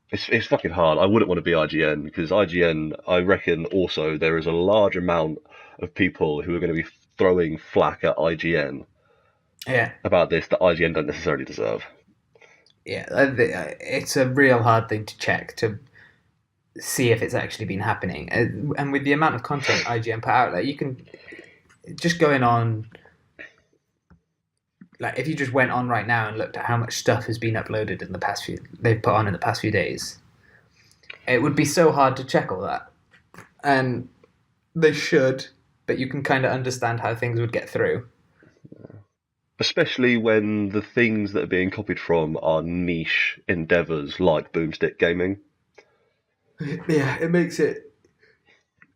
It's fucking hard. I wouldn't want to be IGN because IGN, I reckon, also there is a large amount of people who are going to be throwing flack at IGN yeah, about this that IGN don't necessarily deserve. yeah. It's a real hard thing to check to see if it's actually been happening. And with the amount of content IGN put out, like you can just going on. Like if you just went on right now and looked at how much stuff has been uploaded in the past few, they've put on in the past few days, it would be so hard to check all that. And they should, but you can kind of understand how things would get through. Especially when the things that are being copied from are niche endeavours like boomstick gaming. Yeah, it makes it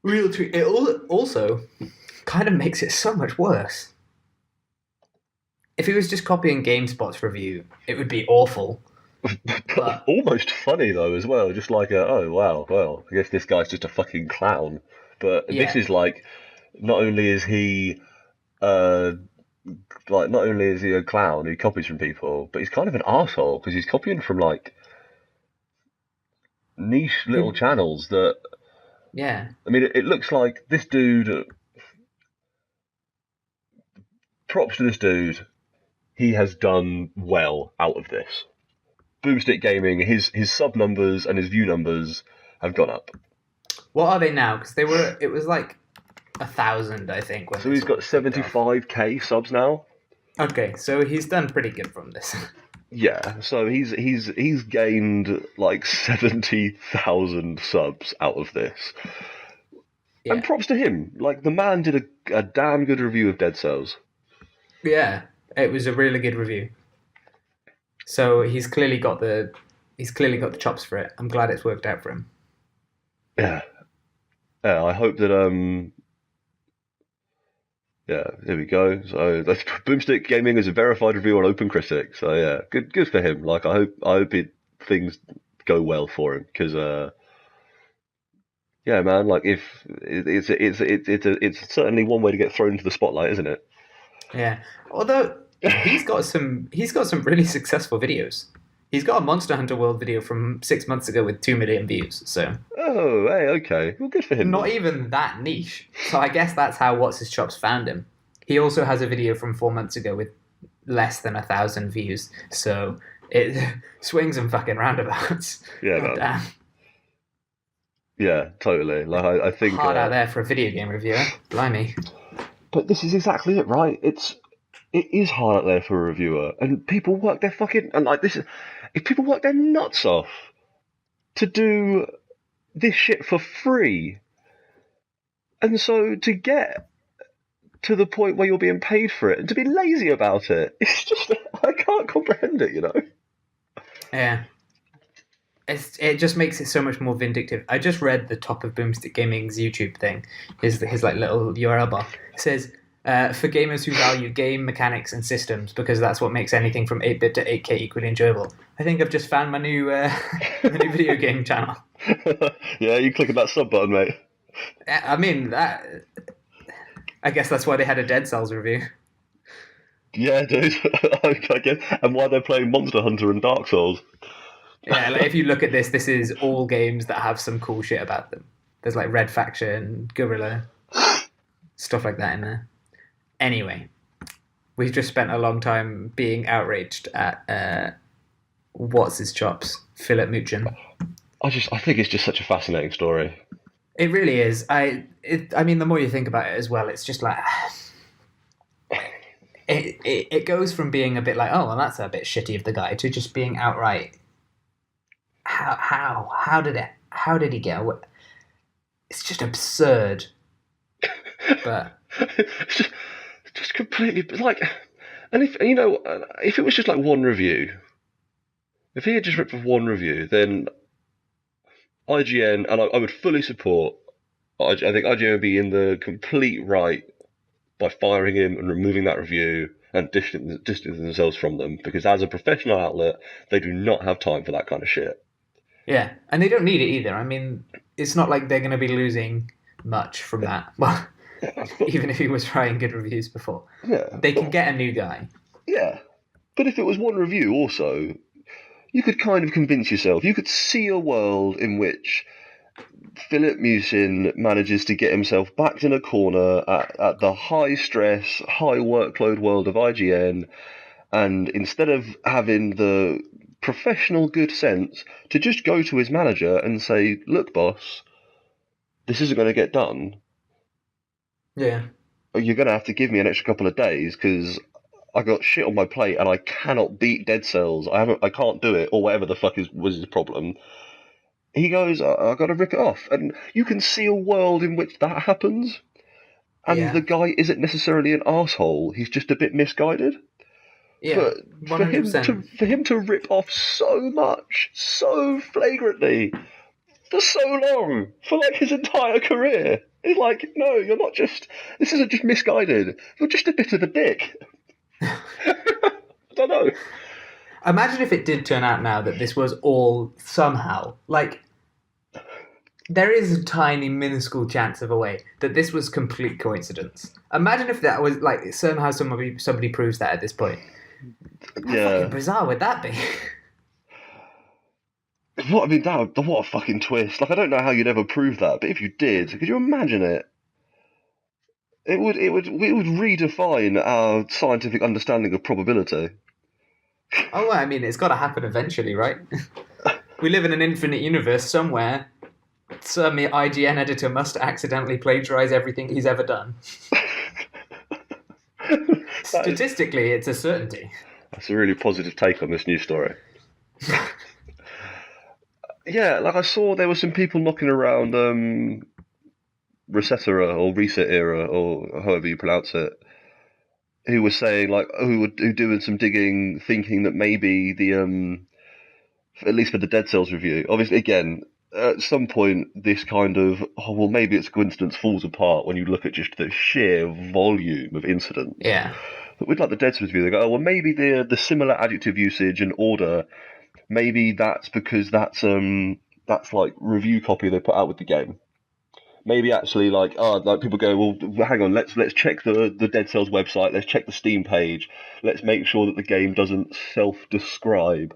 real tricky. It also kind of makes it so much worse. If he was just copying GameSpot's review, it would be awful. But Almost funny though as well, just like oh wow, well, I guess this guy's just a fucking clown. But this yeah, is like not only is he uh not only is he a clown who copies from people, but he's kind of an asshole because he's copying from like niche little channels that yeah. I mean it looks like this dude props to this dude, he has done well out of this. Boomstick Gaming, his sub numbers and his view numbers have gone up. What are they now? Because they were. It was like 1,000, I think, when So they he's sort got of kicked off. 75k subs now. Okay, so he's done pretty good from this. Yeah, so he's gained like 70,000 subs out of this. And Yeah, props to him. Like the man did a damn good review of Dead Cells. yeah. It was a really good review. So he's clearly got the chops for it. I'm glad it's worked out for him. Yeah. Yeah, I hope that yeah, there we go. So that's Boomstick Gaming is a verified review on OpenCritic. So yeah, good for him. Like I hope things go well for him because yeah, man. Like if it's certainly one way to get thrown into the spotlight, isn't it? Yeah. Although he's got some really successful videos. He's got a Monster Hunter World video from 6 months ago with 2 million views. So Oh, hey, okay. Well, good for him not then. even that niche. So I guess that's how What's His Chops found him. He also has a video from 4 months ago with less than 1,000 views. So it swings and fucking roundabouts. Yeah, God man. damn. Yeah, totally. Like I think, Hard out there for a video game reviewer. Blimey. but this is exactly it, right? It is hard out there for a reviewer, and people work their fucking and like this. If people work their nuts off to do this shit for free, and so to get to the point where you're being paid for it and to be lazy about it, it's just I can't comprehend it. Yeah. It just makes it so much more vindictive. I just read the top of Boomstick Gaming's YouTube thing, his like little URL bar. It says, for gamers who value game mechanics and systems, because that's what makes anything from 8-bit to 8K equally enjoyable. I think I've just found my new my new video game channel. Yeah, you click on that sub button, mate. I mean, I guess that's why they had a Dead Cells review. Yeah, dude. I guess, and why they're playing Monster Hunter and Dark Souls. Yeah, like if you look at this is all games that have some cool shit about them. There's like Red Faction, Guerrilla, stuff like that in there. Anyway, we've just spent a long time being outraged at what's his chops, Philip Muchin. I think it's just such a fascinating story. It really is. I mean, the more you think about it as well, it's just like it goes from being a bit like, oh, well, that's a bit shitty of the guy, to just being outright. How did he get away? It's just absurd. But it's just completely like, and if if it was just like one review, if he had just ripped off one review, then IGN, and I would fully support. I think IGN would be in the complete right by firing him and removing that review and distancing themselves from them, because as a professional outlet, they do not have time for that kind of shit. yeah, and they don't need it either. I mean, it's not like they're going to be losing much from that. Well, even if he was writing good reviews before, they can get a new guy. Yeah, but if it was one review, also, you could kind of convince yourself. You could see a world in which Philip Musin manages to get himself backed in a corner at the high stress, high workload world of IGN, and instead of having the professional good sense to just go to his manager and say, look, boss, this isn't going to get done. Yeah. You're going to have to give me an extra couple of days because I got shit on my plate and I cannot beat Dead Cells. I can't do it, or whatever the fuck was his problem. He goes, I got to rip it off. And you can see a world in which that happens. And the guy isn't necessarily an arsehole. He's just a bit misguided. Yeah, But for him to rip off so much, so flagrantly, for so long, for like his entire career, it's like, no, you're not just. This isn't just misguided. You're just a bit of a dick. I don't know. Imagine if it did turn out now that this was all somehow like. There is a tiny, minuscule chance of a way that this was complete coincidence. Imagine if that was like somehow somebody proves that at this point. How fucking bizarre would that be? What a fucking twist! Like, I don't know how you'd ever prove that, but if you did, could you imagine it? It would redefine our scientific understanding of probability. Oh, well, I mean, it's got to happen eventually, right? We live in an infinite universe somewhere. Some IGN editor must accidentally plagiarize everything he's ever done. Statistically, it's a certainty. That's a really positive take on this news story. Yeah, like I saw there were some people knocking around Resetera or Reset Era or however you pronounce it, who were saying like who doing some digging, thinking that maybe the at least for the Dead Cells review. Obviously, again, at some point, this kind of maybe it's coincidence falls apart when you look at just the sheer volume of incidents. Yeah. But with like the Dead Cells review, they go, oh well, maybe the similar adjective usage and order, maybe that's because that's like review copy they put out with the game. Maybe actually like people go, well, hang on, let's check the Dead Cells website, let's check the Steam page, let's make sure that the game doesn't self-describe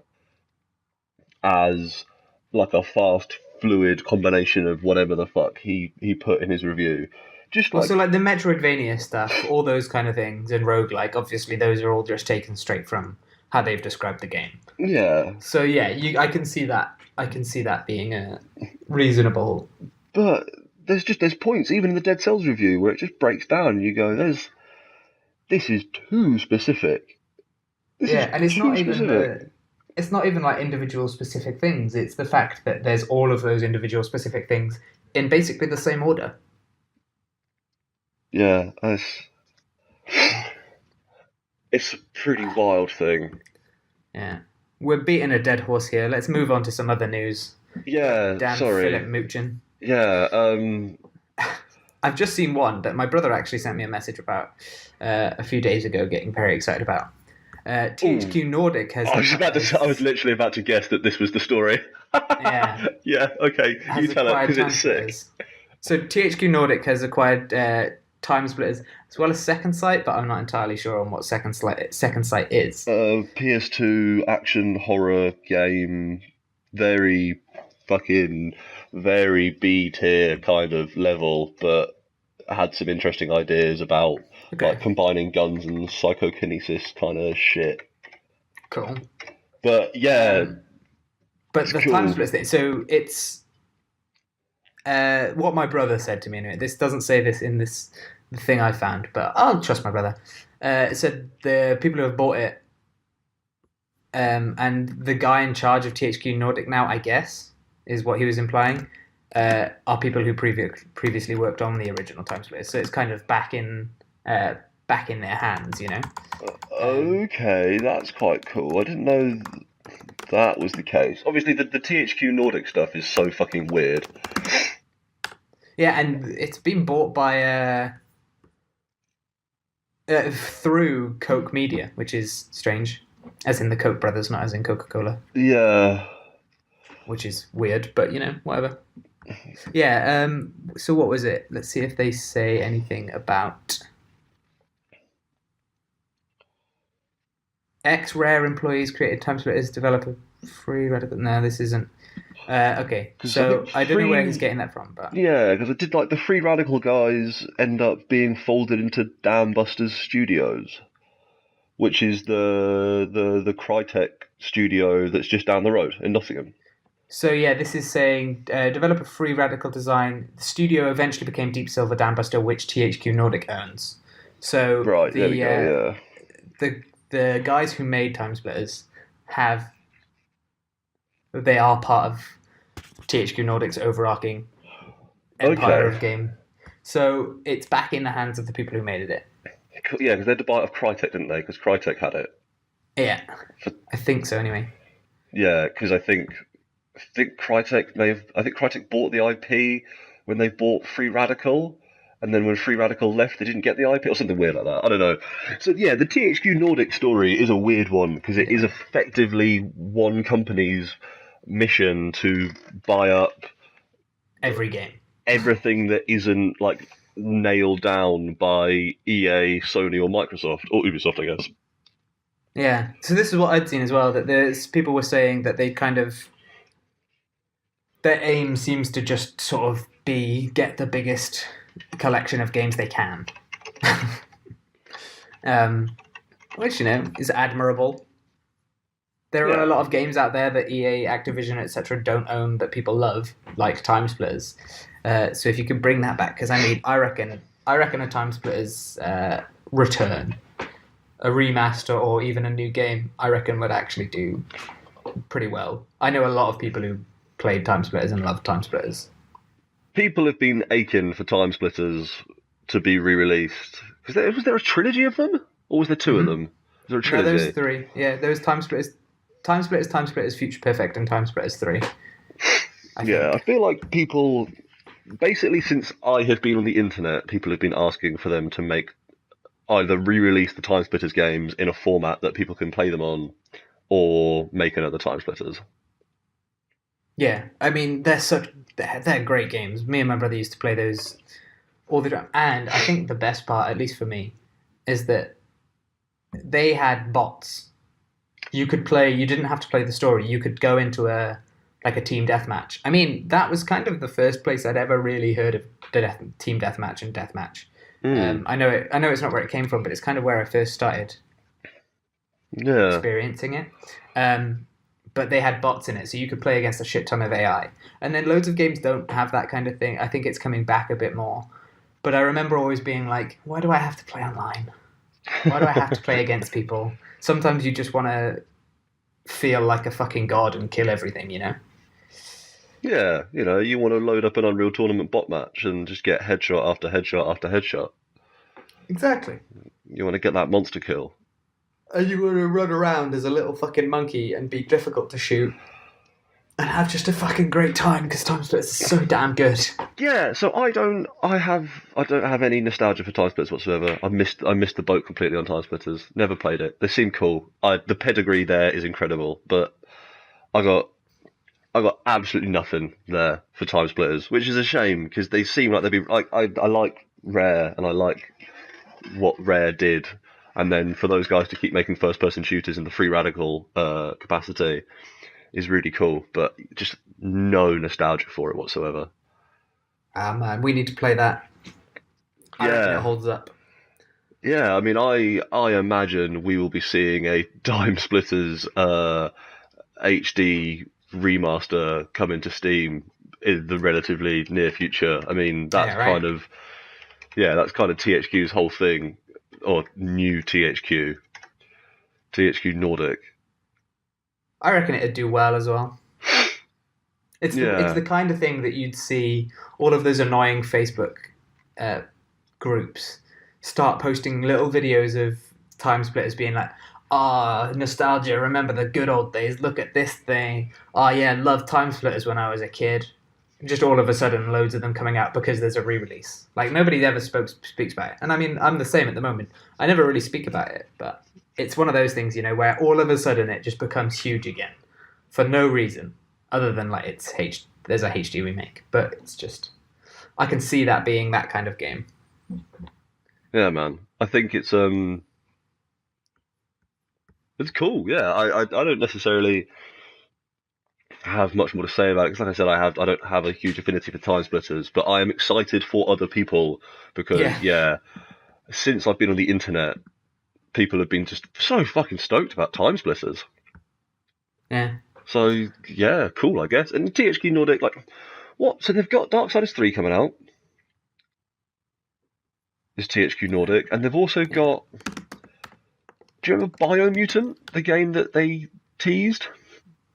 as like a fast fluid combination of whatever the fuck he put in his review. Just like, Also, like the Metroidvania stuff, all those kind of things, and roguelike, obviously, those are all just taken straight from how they've described the game. yeah, So yeah, I can see that. I can see that being a reasonable. but there's points even in the Dead Cells review where it just breaks down and you go, this is too specific. This is Yeah, and it's too not even specific. it's not even like individual specific things. It's the fact that there's all of those individual specific things in basically the same order. Yeah, it's a pretty wild thing. Yeah, we're beating a dead horse here. Let's move on to some other news. Yeah, Damn Philip sorry. Muchin. Yeah, I've just seen one that my brother actually sent me a message about a few days ago, getting very excited about. THQ Nordic has. I was literally about to guess that this was the story. Yeah. Yeah, okay, you tell it because it's sick. So THQ Nordic has acquired Time Splitters as well as Second Sight, but I'm not entirely sure on what Second Sight is. PS2 action horror game, very very B tier kind of level, but had some interesting ideas about like combining guns and psychokinesis kind of shit. Cool. But yeah, but the cool. Time Splitters thing. So it's what my brother said to me. Anyway, this doesn't say this in the thing I found, but I'll trust my brother. It said the people who have bought it, and the guy in charge of THQ Nordic now, I guess, is what he was implying, are people who previously worked on the original Time Splitters. So it's kind of back in their hands, you know. Okay, that's quite cool. I didn't know that was the case. Obviously, the THQ Nordic stuff is so fucking weird. Yeah, and it's been bought by through Koch Media, which is strange, as in the Koch brothers, not as in Coca-Cola. Yeah. Which is weird, but you know, whatever. Yeah. So what was it? Let's see if they say anything about Rare employees created Time Splitters developer free radical. No, this isn't. Okay, so I don't know where he's getting that from, but yeah, because I did like the Free Radical guys end up being folded into Dam Busters Studios, which is the Crytek studio that's just down the road in Nottingham. So yeah, this is saying developer Free Radical Design. The studio eventually became Deep Silver Dambuster, which THQ Nordic owns. So right, there we go. Yeah, the guys who made Time Splitters they are part of THQ Nordic's overarching empire of game. So it's back in the hands of the people who made it. Yeah, because they had to buy it off Crytek, didn't they? Because Crytek had it. Yeah, I think so. Anyway. Yeah, because I think Crytek bought the IP when they bought Free Radical, and then when Free Radical left, they didn't get the IP or something weird like that. I don't know. So yeah, the THQ Nordic story is a weird one because it is effectively one company's mission to buy up every game, everything that isn't like nailed down by EA, Sony, or Microsoft or Ubisoft, I guess. Yeah. So this is what I'd seen as well. That there's people were saying that they kind of their aim seems to just sort of be get the biggest collection of games they can, which you know is admirable. There are a lot of games out there that EA, Activision, etc. don't own that people love, like Time Splitters. So if you could bring that back, because I mean, I reckon a Time Splitters return, a remaster, or even a new game, I reckon would actually do pretty well. I know a lot of people who played Time Splitters and love Time Splitters. People have been aching for Time Splitters to be re-released. Was there a trilogy of them, or was there two of them? Was there a trilogy? No, there was three. Yeah, there was Time Splitters, Future Perfect, and Time Splitters 3. I feel like people, basically since I have been on the internet, people have been asking for them to make either re-release the Time Splitters games in a format that people can play them on, or make another Time Splitters. Yeah, I mean they're great games. Me and my brother used to play those all the time, and I think the best part, at least for me, is that they had bots. You could play. You didn't have to play the story. You could go into a like a team deathmatch. I mean, that was kind of the first place I'd ever really heard of team deathmatch and deathmatch. Mm. I know it's not where it came from, but it's kind of where I first started Yeah. experiencing it. But they had bots in it, so you could play against a shit ton of AI. And then loads of games don't have that kind of thing. I think it's coming back a bit more. But I remember always being like, why do I have to play online? Why do I have to play against people? Sometimes you just want to feel like a fucking god and kill everything, you know? Yeah, you want to load up an Unreal Tournament bot match and just get headshot after headshot after headshot. Exactly. You want to get that monster kill. And you want to run around as a little fucking monkey and be difficult to shoot and have just a fucking great time because Time Splitters is so damn good. Yeah, so I don't have any nostalgia for Time Splitters whatsoever. I missed the boat completely on Time Splitters. Never played it. They seem cool. The pedigree there is incredible, but I got I got absolutely nothing there for Time Splitters, which is a shame because they seem like they'd be like I like Rare and I like what Rare did, and then for those guys to keep making first-person shooters in the free radical capacity is really cool, but just no nostalgia for it whatsoever. Ah man, we need to play that. I reckon it Yeah, holds up. yeah. I mean, I imagine we will be seeing a Time Splitters HD remaster come into Steam in the relatively near future. I mean, Yeah, right. that's kind of THQ's whole thing, or new THQ Nordic. I reckon it'd do well as well. It's Yeah, the kind of thing that you'd see all of those annoying Facebook uh, groups start posting little videos of Time Splitters being like, ah, oh, nostalgia, remember the good old days, look at this thing. Oh yeah, loved Time Splitters when I was a kid. Just all of a sudden, loads of them coming out because there's a re-release. Like nobody ever speaks about it, and I mean, I'm the same at the moment. I never really speak about it, but it's one of those things, you know, where all of a sudden it just becomes huge again for no reason other than like there's a HD remake, but it's just I can see that being that kind of game. yeah, man. I think it's cool. Yeah, I don't necessarily have much more to say about it because, like I said, I don't have a huge affinity for Time Splitters, but I am excited for other people because Yeah, yeah, since I've been on the internet, people have been just so fucking stoked about Time Splitters. yeah. So yeah, cool, I guess. And THQ Nordic, like, what? So they've got Darksiders 3 coming out. Is THQ Nordic, and they've also got. Do you remember Biomutant, the game that they teased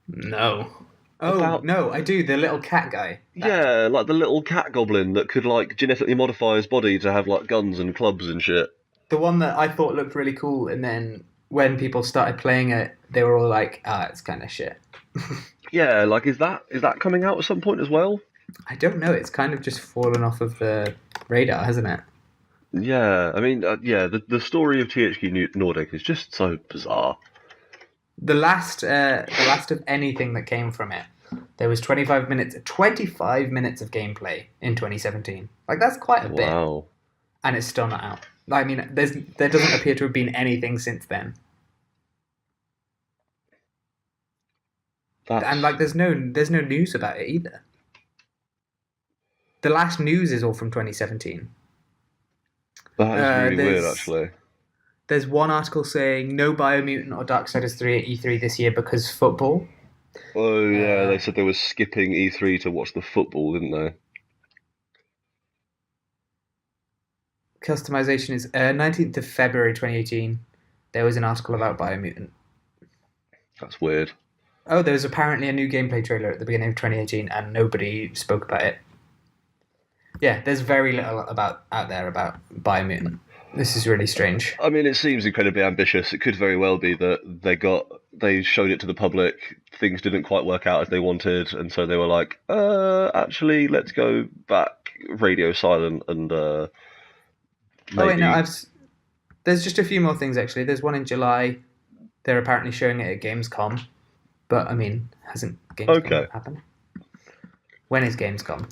No. Oh about? no, I do. The little cat guy. That Yeah, like the little cat goblin that could like genetically modify his body to have like guns and clubs and shit. the one that I thought looked really cool, and then when people started playing it, they were all like, "Ah, it's kind of shit." Yeah, like is that coming out at some point as well? I don't know. It's kind of just fallen off of the radar, hasn't it? Yeah, I mean, yeah, the story of THQ Nordic is just so bizarre. The last of anything that came from it, there was 25 minutes of gameplay in 2017. Like that's quite a bit, Wow, and it's still not out. I mean, there doesn't appear to have been anything since then, and that's like there's no news about it either. The last news is all from 2017. that is really weird, There's actually. one article saying no Biomutant or Darksiders 3 at E3 this year because football. Oh yeah, Uh, they said they were skipping E3 to watch the football, didn't they? Customization is 19th of February 2018. There was an article about Biomutant. That's weird. Oh, there was apparently a new gameplay trailer at the beginning of 2018 and nobody spoke about it. Yeah, there's very little about out there about Biomutant. This is really strange. I mean, it seems incredibly ambitious. It could very well be that they showed it to the public, things didn't quite work out as they wanted, and so they were like, actually, let's go back radio silent and Oh wait, no, maybe. there's just a few more things actually. There's one in July. They're apparently showing it at Gamescom, but I mean, hasn't Gamescom Okay, happened? When is Gamescom?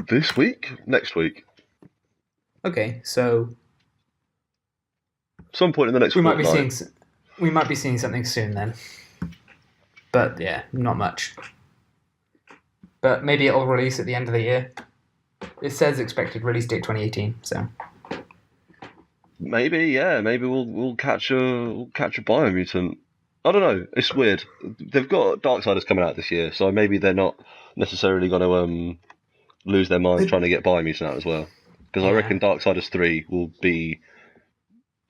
this week, next week, Okay, so some point in the next we might be fortnight. seeing we might be seeing something soon then. But yeah, not much. but maybe it'll release at the end of the year. It says expected release date 2018. So Maybe, yeah, maybe we'll catch a Biomutant. I don't know. It's weird. They've got Darksiders coming out this year, so maybe they're not necessarily going to lose their minds trying to get Biomutant out as well. Because I reckon Darksiders 3 will be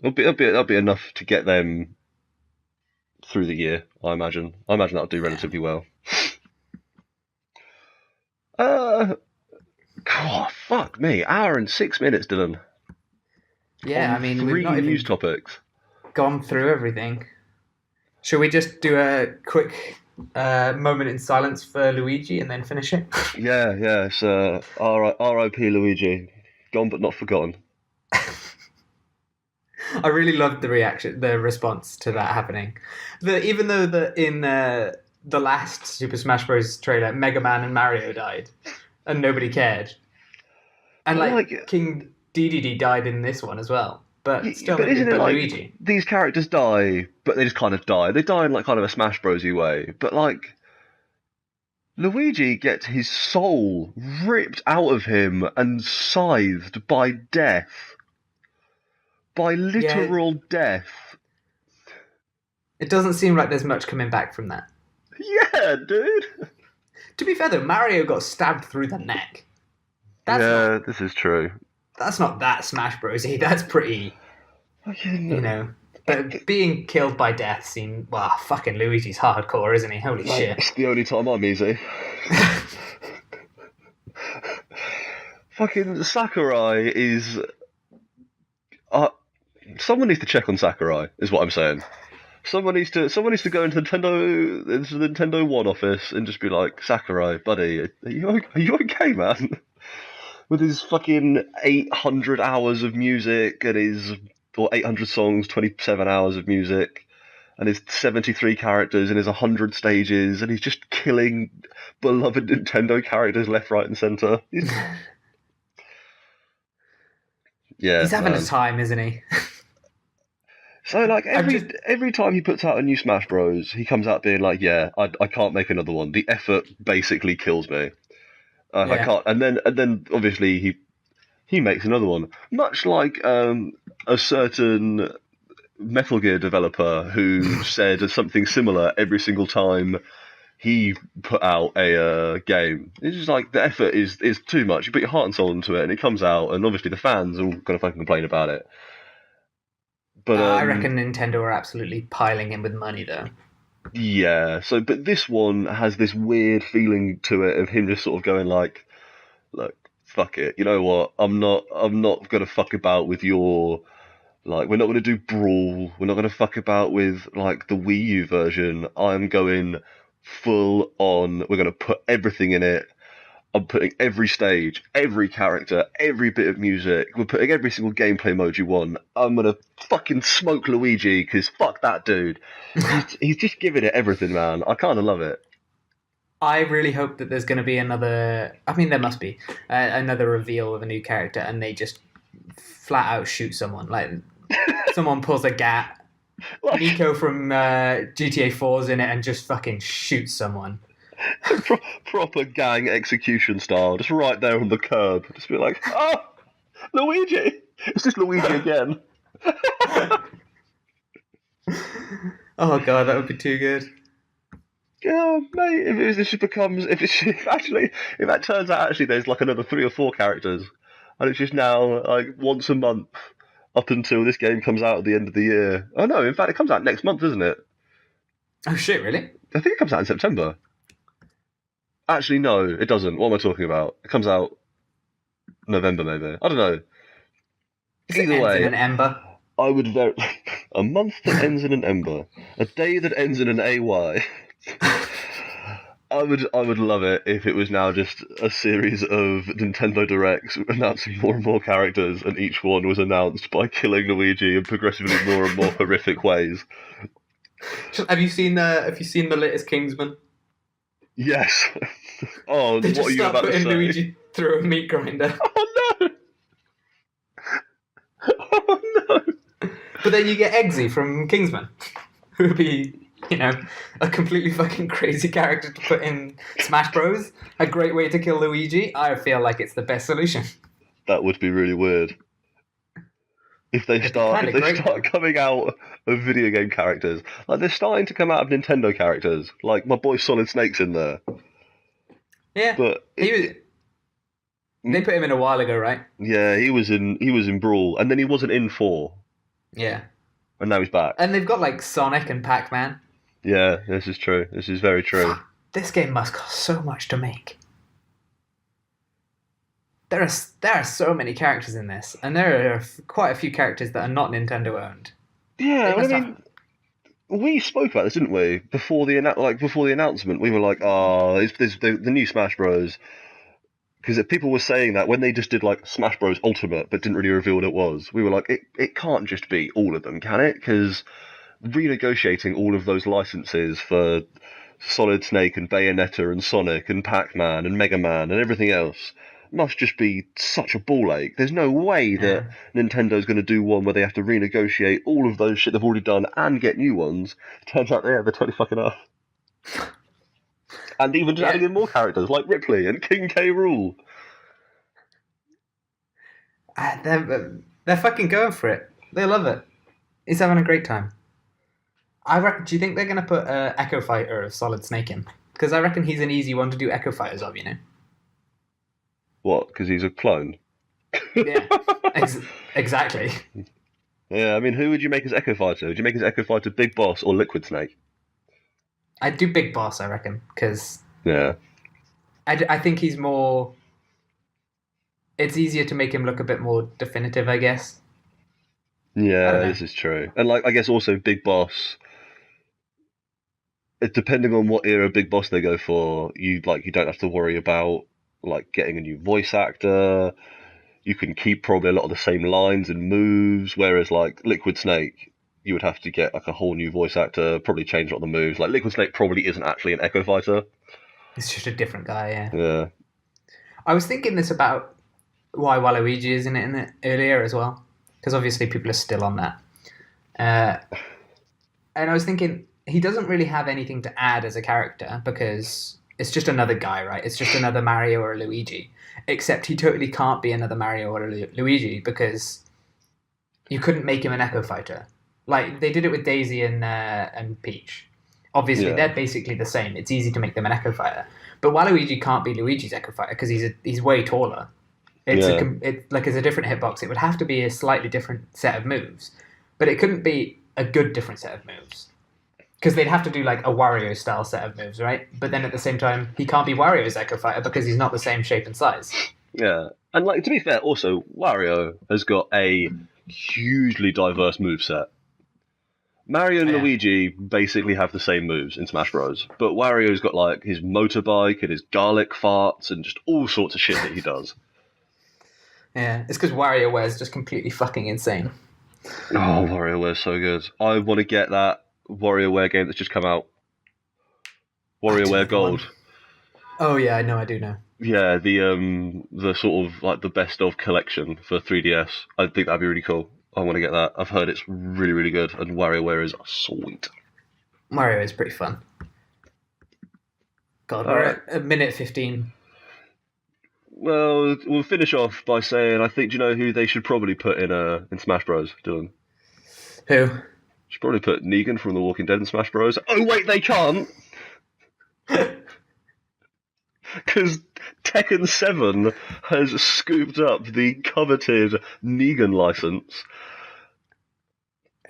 that'll be enough to get them through the year. I imagine that'll do relatively well. God, fuck me, hour and 6 minutes, Dylan. Yeah, I mean, three we've not even news topics. gone through everything. Should we just do a quick moment in silence for Luigi and then finish it? Yeah, it's R.I.P. Luigi, gone but not forgotten. I really loved the response to that happening. Even though in the last Super Smash Bros. Trailer, Mega Man and Mario died, and nobody cared, and like King Dedede died in this one as well. But still, but isn't it like Luigi? These characters die, but they just kind of die. They die in like kind of a Smash Bros. Way. But like Luigi gets his soul ripped out of him and scythed by death, by literal death. It doesn't seem like there's much coming back from that. Yeah, dude. To be fair though, Mario got stabbed through the neck. This is true. That's not that Smash Bros-y. That's pretty, you know. But being killed by death seemed... Well, fucking Luigi's hardcore, isn't he? Holy shit. It's the only time I'm easy. Fucking Sakurai is... someone needs to check on Sakurai, is what I'm saying. Someone needs to go into the Nintendo One office and just be like, Sakurai, buddy, are you okay, man? With his fucking 800 hours of music and or 800 songs, 27 hours of music, and his 73 characters and his 100 stages, and he's just killing beloved Nintendo characters left, right, and centre. Yeah, he's having a time, isn't he? So, like, every time he puts out a new Smash Bros, he comes out being like, yeah, I can't make another one. The effort basically kills me. I can't. And then obviously, he makes another one. Much like a certain Metal Gear developer who said something similar every single time he put out a game. It's just like, the effort is too much. You put your heart and soul into it, and it comes out, and obviously the fans are all going to fucking complain about it. But I reckon Nintendo are absolutely piling in with money, though. Yeah, but this one has this weird feeling to it of him just sort of going like, look, fuck it, you know what? I'm not gonna fuck about with your, like, we're not gonna do Brawl, we're not gonna fuck about with like the Wii U version. I'm going full on. We're gonna put everything in it. I'm putting every stage, every character, every bit of music. We're putting every single gameplay mode you want. I'm gonna fucking smoke Luigi, because fuck that dude. He's just giving it everything, man. I kind of love it. I really hope that there's going to be another... I mean, there must be another reveal of a new character, and they just flat out shoot someone. Like, someone pulls a gat. Nico from GTA 4's in it and just fucking shoots someone. Proper gang execution style, just right there on the curb. Just be like, oh, Luigi! It's just Luigi again. Oh god, that would be too good. Yeah, mate, if that turns out actually there's like another 3 or 4 characters, and it's just now like once a month up until this game comes out at the end of the year. Oh no, in fact it comes out next month, isn't it? Oh shit, really? I think it comes out in September. Actually, no, it doesn't. What am I talking about? It comes out November, maybe. I don't know. Either way, in an ember. I would a month that ends in an ember, a day that ends in an AY. I would love it if it was now just a series of Nintendo Directs announcing more and more characters, and each one was announced by killing Luigi in progressively more and more horrific ways. Have you seen the latest Kingsman? Yes. Oh, they what are you about to say? Luigi through a meat grinder. Oh no! Oh no! But then you get Eggsy from Kingsman, who would be You know, a completely fucking crazy character to put in Smash Bros. A great way to kill Luigi. I feel like it's the best solution. That would be really weird. If they It'd be start kind if of they great though. start coming out of video game characters, like they're starting to come out of Nintendo characters. Like my boy Solid Snake's in there, Yeah, but he was. They put him in a while ago, right? yeah, he was in Brawl, and then he wasn't in 4, Yeah, and now he's back. and they've got like Sonic and Pac-Man. Yeah, this is true. This is very true. Fuck, this game must cost so much to make. There are so many characters in this, and there are quite a few characters that are not Nintendo owned. Yeah, They well, must I have. mean, we spoke about this, didn't we? Before the announcement, we were like, "Oh, it's the new Smash Bros." Because people were saying that when they just did like Smash Bros Ultimate, but didn't really reveal what it was. We were like, it can't just be all of them, can it? Because renegotiating all of those licenses for Solid Snake and Bayonetta and Sonic and Pac-Man and Mega Man and everything else must just be such a ball ache. There's no way that Yeah. Nintendo's going to do one where they have to renegotiate all of those shit they've already done and get new ones. Turns out, yeah, they're totally fucking up. And even just Yeah. adding in more characters like Ripley and King K. Rool. They're fucking going for it. They love it. He's having a great time. I reckon. Do you think they're gonna put Echo Fighter of Solid Snake in? Because I reckon he's an easy one to do Echo Fighters of. You know. What? Because he's a clone? Yeah. Exactly. Yeah, I mean, who would you make as Echo Fighter? Would you make as Echo Fighter Big Boss or Liquid Snake? I'd do Big Boss. I reckon because Yeah. I think he's more. It's easier to make him look a bit more definitive, I guess. I don't Yeah, know. this is true. And like I guess also Big Boss, depending on what era Big Boss they go for, you don't have to worry about like getting a new voice actor. You can keep probably a lot of the same lines and moves, whereas like Liquid Snake, you would have to get like a whole new voice actor, probably change a lot of the moves. Like Liquid Snake probably isn't actually an Echo Fighter. He's just a different guy. Yeah. Yeah. I was thinking this about why Waluigi is in it earlier as well, because obviously people are still on that. And I was thinking he doesn't really have anything to add as a character because it's just another guy, right? It's just another Mario or Luigi. Except he totally can't be another Mario or Luigi because you couldn't make him an Echo Fighter. Like they did it with Daisy and Peach. Obviously, Yeah. they're basically the same. It's easy to make them an Echo Fighter. But Waluigi can't be Luigi's Echo Fighter because he's way taller. It's Yeah. it's a different hitbox. It would have to be a slightly different set of moves, but it couldn't be a good different set of moves because they'd have to do like a Wario style set of moves, right? But then at the same time, he can't be Wario's Echo Fighter because he's not the same shape and size. Yeah. And like to be fair, also Wario has got a hugely diverse moveset. Mario and Yeah. Luigi basically have the same moves in Smash Bros. But Wario's got like his motorbike and his garlic farts and just all sorts of shit that he does. Yeah, it's because WarioWare's just completely fucking insane. Oh, WarioWare's so good. I want to get that WarioWare game that's just come out. WarioWare Gold. Oh yeah, I know, I do know. Yeah, the sort of like the best of collection for 3DS. I think that'd be really cool. I want to get that. I've heard it's really, really good, and WarioWare is sweet. Mario is pretty fun. God, we're at a minute 15. Well, we'll finish off by saying I think, do you know who they should probably put in Smash Bros, Dylan? Who? Should probably put Negan from The Walking Dead in Smash Bros. Oh wait, they can't! Because Tekken 7 has scooped up the coveted Negan license.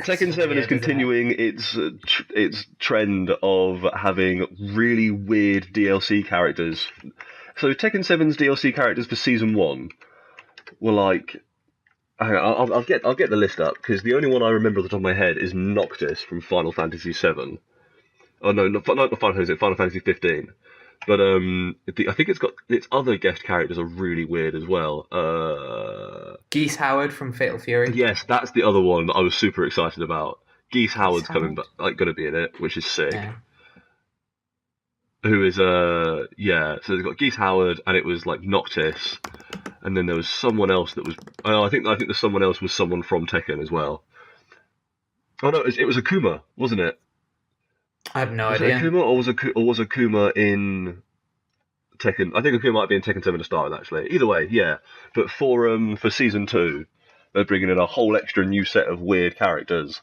Tekken 7 is Weird, isn't it? continuing its trend of having really weird DLC characters. So Tekken 7's DLC characters for Season 1 were like... Hang on, I'll get the list up, because the only one I remember off the top of my head is Noctis from Final Fantasy VII. Oh no, not Final Fantasy, Final Fantasy 15. But I think it's got its other guest characters are really weird as well. Geese Howard from Fatal Fury. Yes, that's the other one that I was super excited about. Geese Howard's Howard? going to be in it, which is sick. Yeah. Who is yeah? So they've got Geese Howard, and it was like Noctis, and then there was someone else that was. I think the someone else was someone from Tekken as well. Oh no, it was Akuma, wasn't it? I have no Was it idea. Akuma or was Akuma in Tekken? I think Akuma might be in Tekken 7 to start with, actually. Either way, yeah. But for season 2, they're bringing in a whole extra new set of weird characters,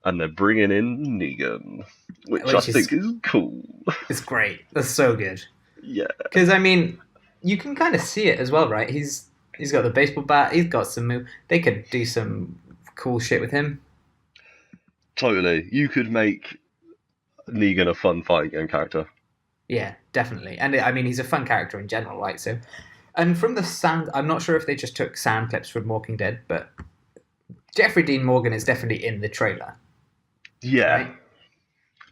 and they're bringing in Negan, which I Which think is cool. is great. That's so good. Yeah, Because I mean, you can kind of see it as well, right? He's got the baseball bat. He's got some move. They could do some cool shit with him. totally. You could make Negan a fun fighting game character. Yeah, definitely. And I mean, he's a fun character in general, right? So, and from the sound, I'm not sure if they just took sound clips from Walking Dead, but Jeffrey Dean Morgan is definitely in the trailer. Yeah. Right?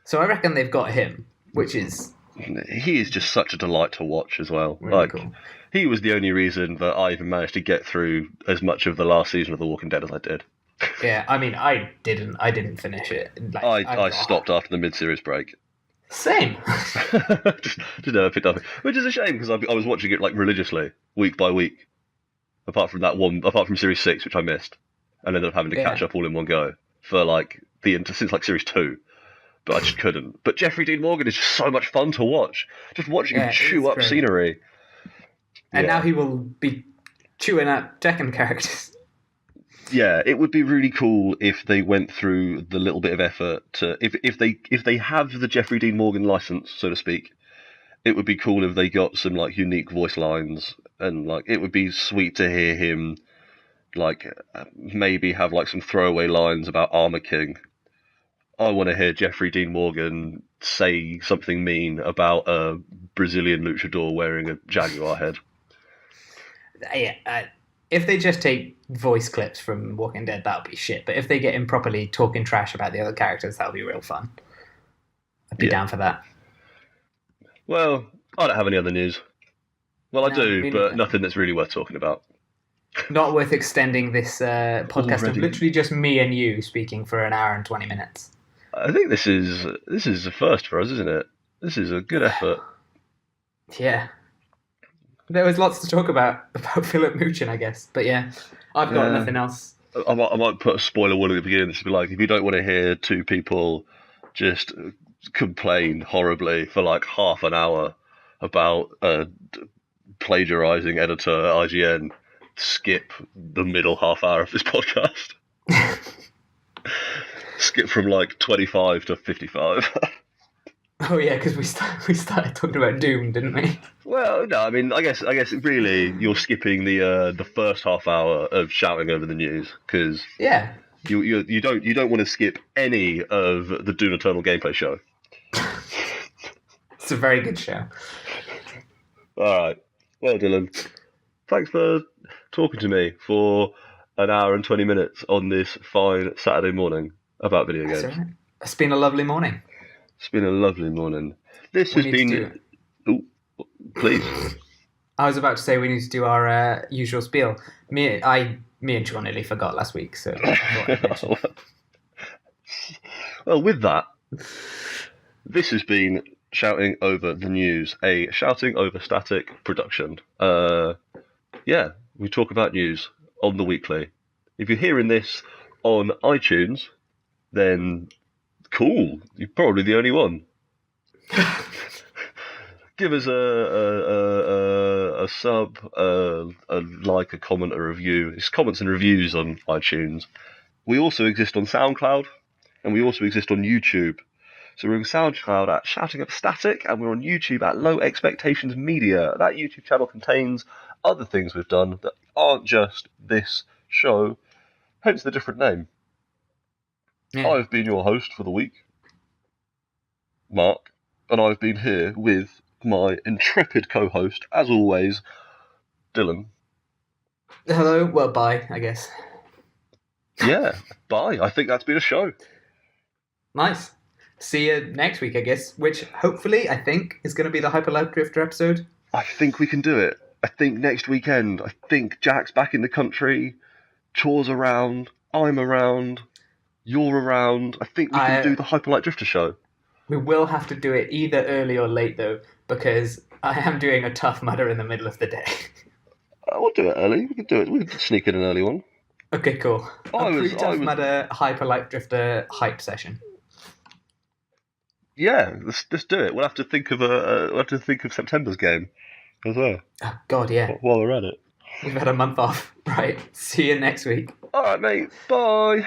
So I reckon they've got him, which is He is just such a delight to watch as well. really cool. He was the only reason that I even managed to get through as much of the last season of The Walking Dead as I did. Yeah, I mean, I didn't finish it. Like, I stopped after the mid-series break. Same. just never picked up, which is a shame because I was watching it like religiously, week by week. Apart from series 6, which I missed, and ended up having to catch up all in one go for like since like series 2. But I just couldn't. But Jeffrey Dean Morgan is just so much fun to watch. Just watching him chew up scenery. And now he will be chewing up Tekken characters. Yeah, it would be really cool if they went through the little bit of effort to if they have the Jeffrey Dean Morgan license, so to speak. It would be cool if they got some like unique voice lines, and like it would be sweet to hear him like maybe have like some throwaway lines about Armor King. I want to hear Jeffrey Dean Morgan say something mean about a Brazilian luchador wearing a jaguar head. Yeah, if they just take voice clips from Walking Dead, that'll be shit. But if they get him properly talking trash about the other characters, that'll be real fun. I'd be down for that. Well, I don't have any other news. Well, I do, but nothing that's really worth talking about. Not worth extending this podcast of literally just me and you speaking for an hour and 20 minutes. I think this is a first for us, isn't it? This is a good effort. Yeah. There was lots to talk about Philip Muchin, I guess. But yeah, I've got nothing else. I might put a spoiler warning at the beginning. This would be like, if you don't want to hear two people just complain horribly for like half an hour about a plagiarizing editor at IGN, skip the middle half hour of this podcast. Skip from like 25 to 55. Oh yeah, because we started talking about Doom, didn't we? Well, no, I mean, I guess really you're skipping the first half hour of shouting over the news because you don't want to skip any of the Doom Eternal gameplay show. It's a very good show. All right, well, Dylan, thanks for talking to me for an hour and 20 minutes on this fine Saturday morning about video games. That's all right. It's been a lovely morning. It's been a lovely morning. This has been. Oh, please. I was about to say we need to do our usual spiel. Me and John nearly forgot last week, so. Well, with that, this has been Shouting Over the News, a Shouting Over Static production. Yeah, we talk about news on the weekly. If you're hearing this on iTunes, then cool. You're probably the only one. Give us a sub, a like, a comment, a review. It's comments and reviews on iTunes. We also exist on SoundCloud, and we also exist on YouTube. So we're on SoundCloud at Shouting Up Static, and we're on YouTube at Low Expectations Media. That YouTube channel contains other things we've done that aren't just this show, hence the different name. Yeah. I've been your host for the week, Mark, and I've been here with my intrepid co-host, as always, Dylan. Hello, well, bye, I guess. Yeah, bye. I think that's been a show. Nice. See you next week, I guess, which hopefully, I think, is going to be the Hyper Life Drifter episode. I think we can do it. I think next weekend, I think Jack's back in the country, Chor's around, I'm around, you're around. I think we can do the Hyper Light Drifter show. We will have to do it either early or late, though, because I am doing a Tough Mudder in the middle of the day. We'll do it early. We can do it. We can sneak in an early one. Okay, cool. A pre-Tough Mudder Hyper Light Drifter hype session. Yeah, let's do it. We'll have to think of September's game as well Oh, God, yeah. while we're at it. We've had a month off. Right. See you next week. All right, mate. Bye.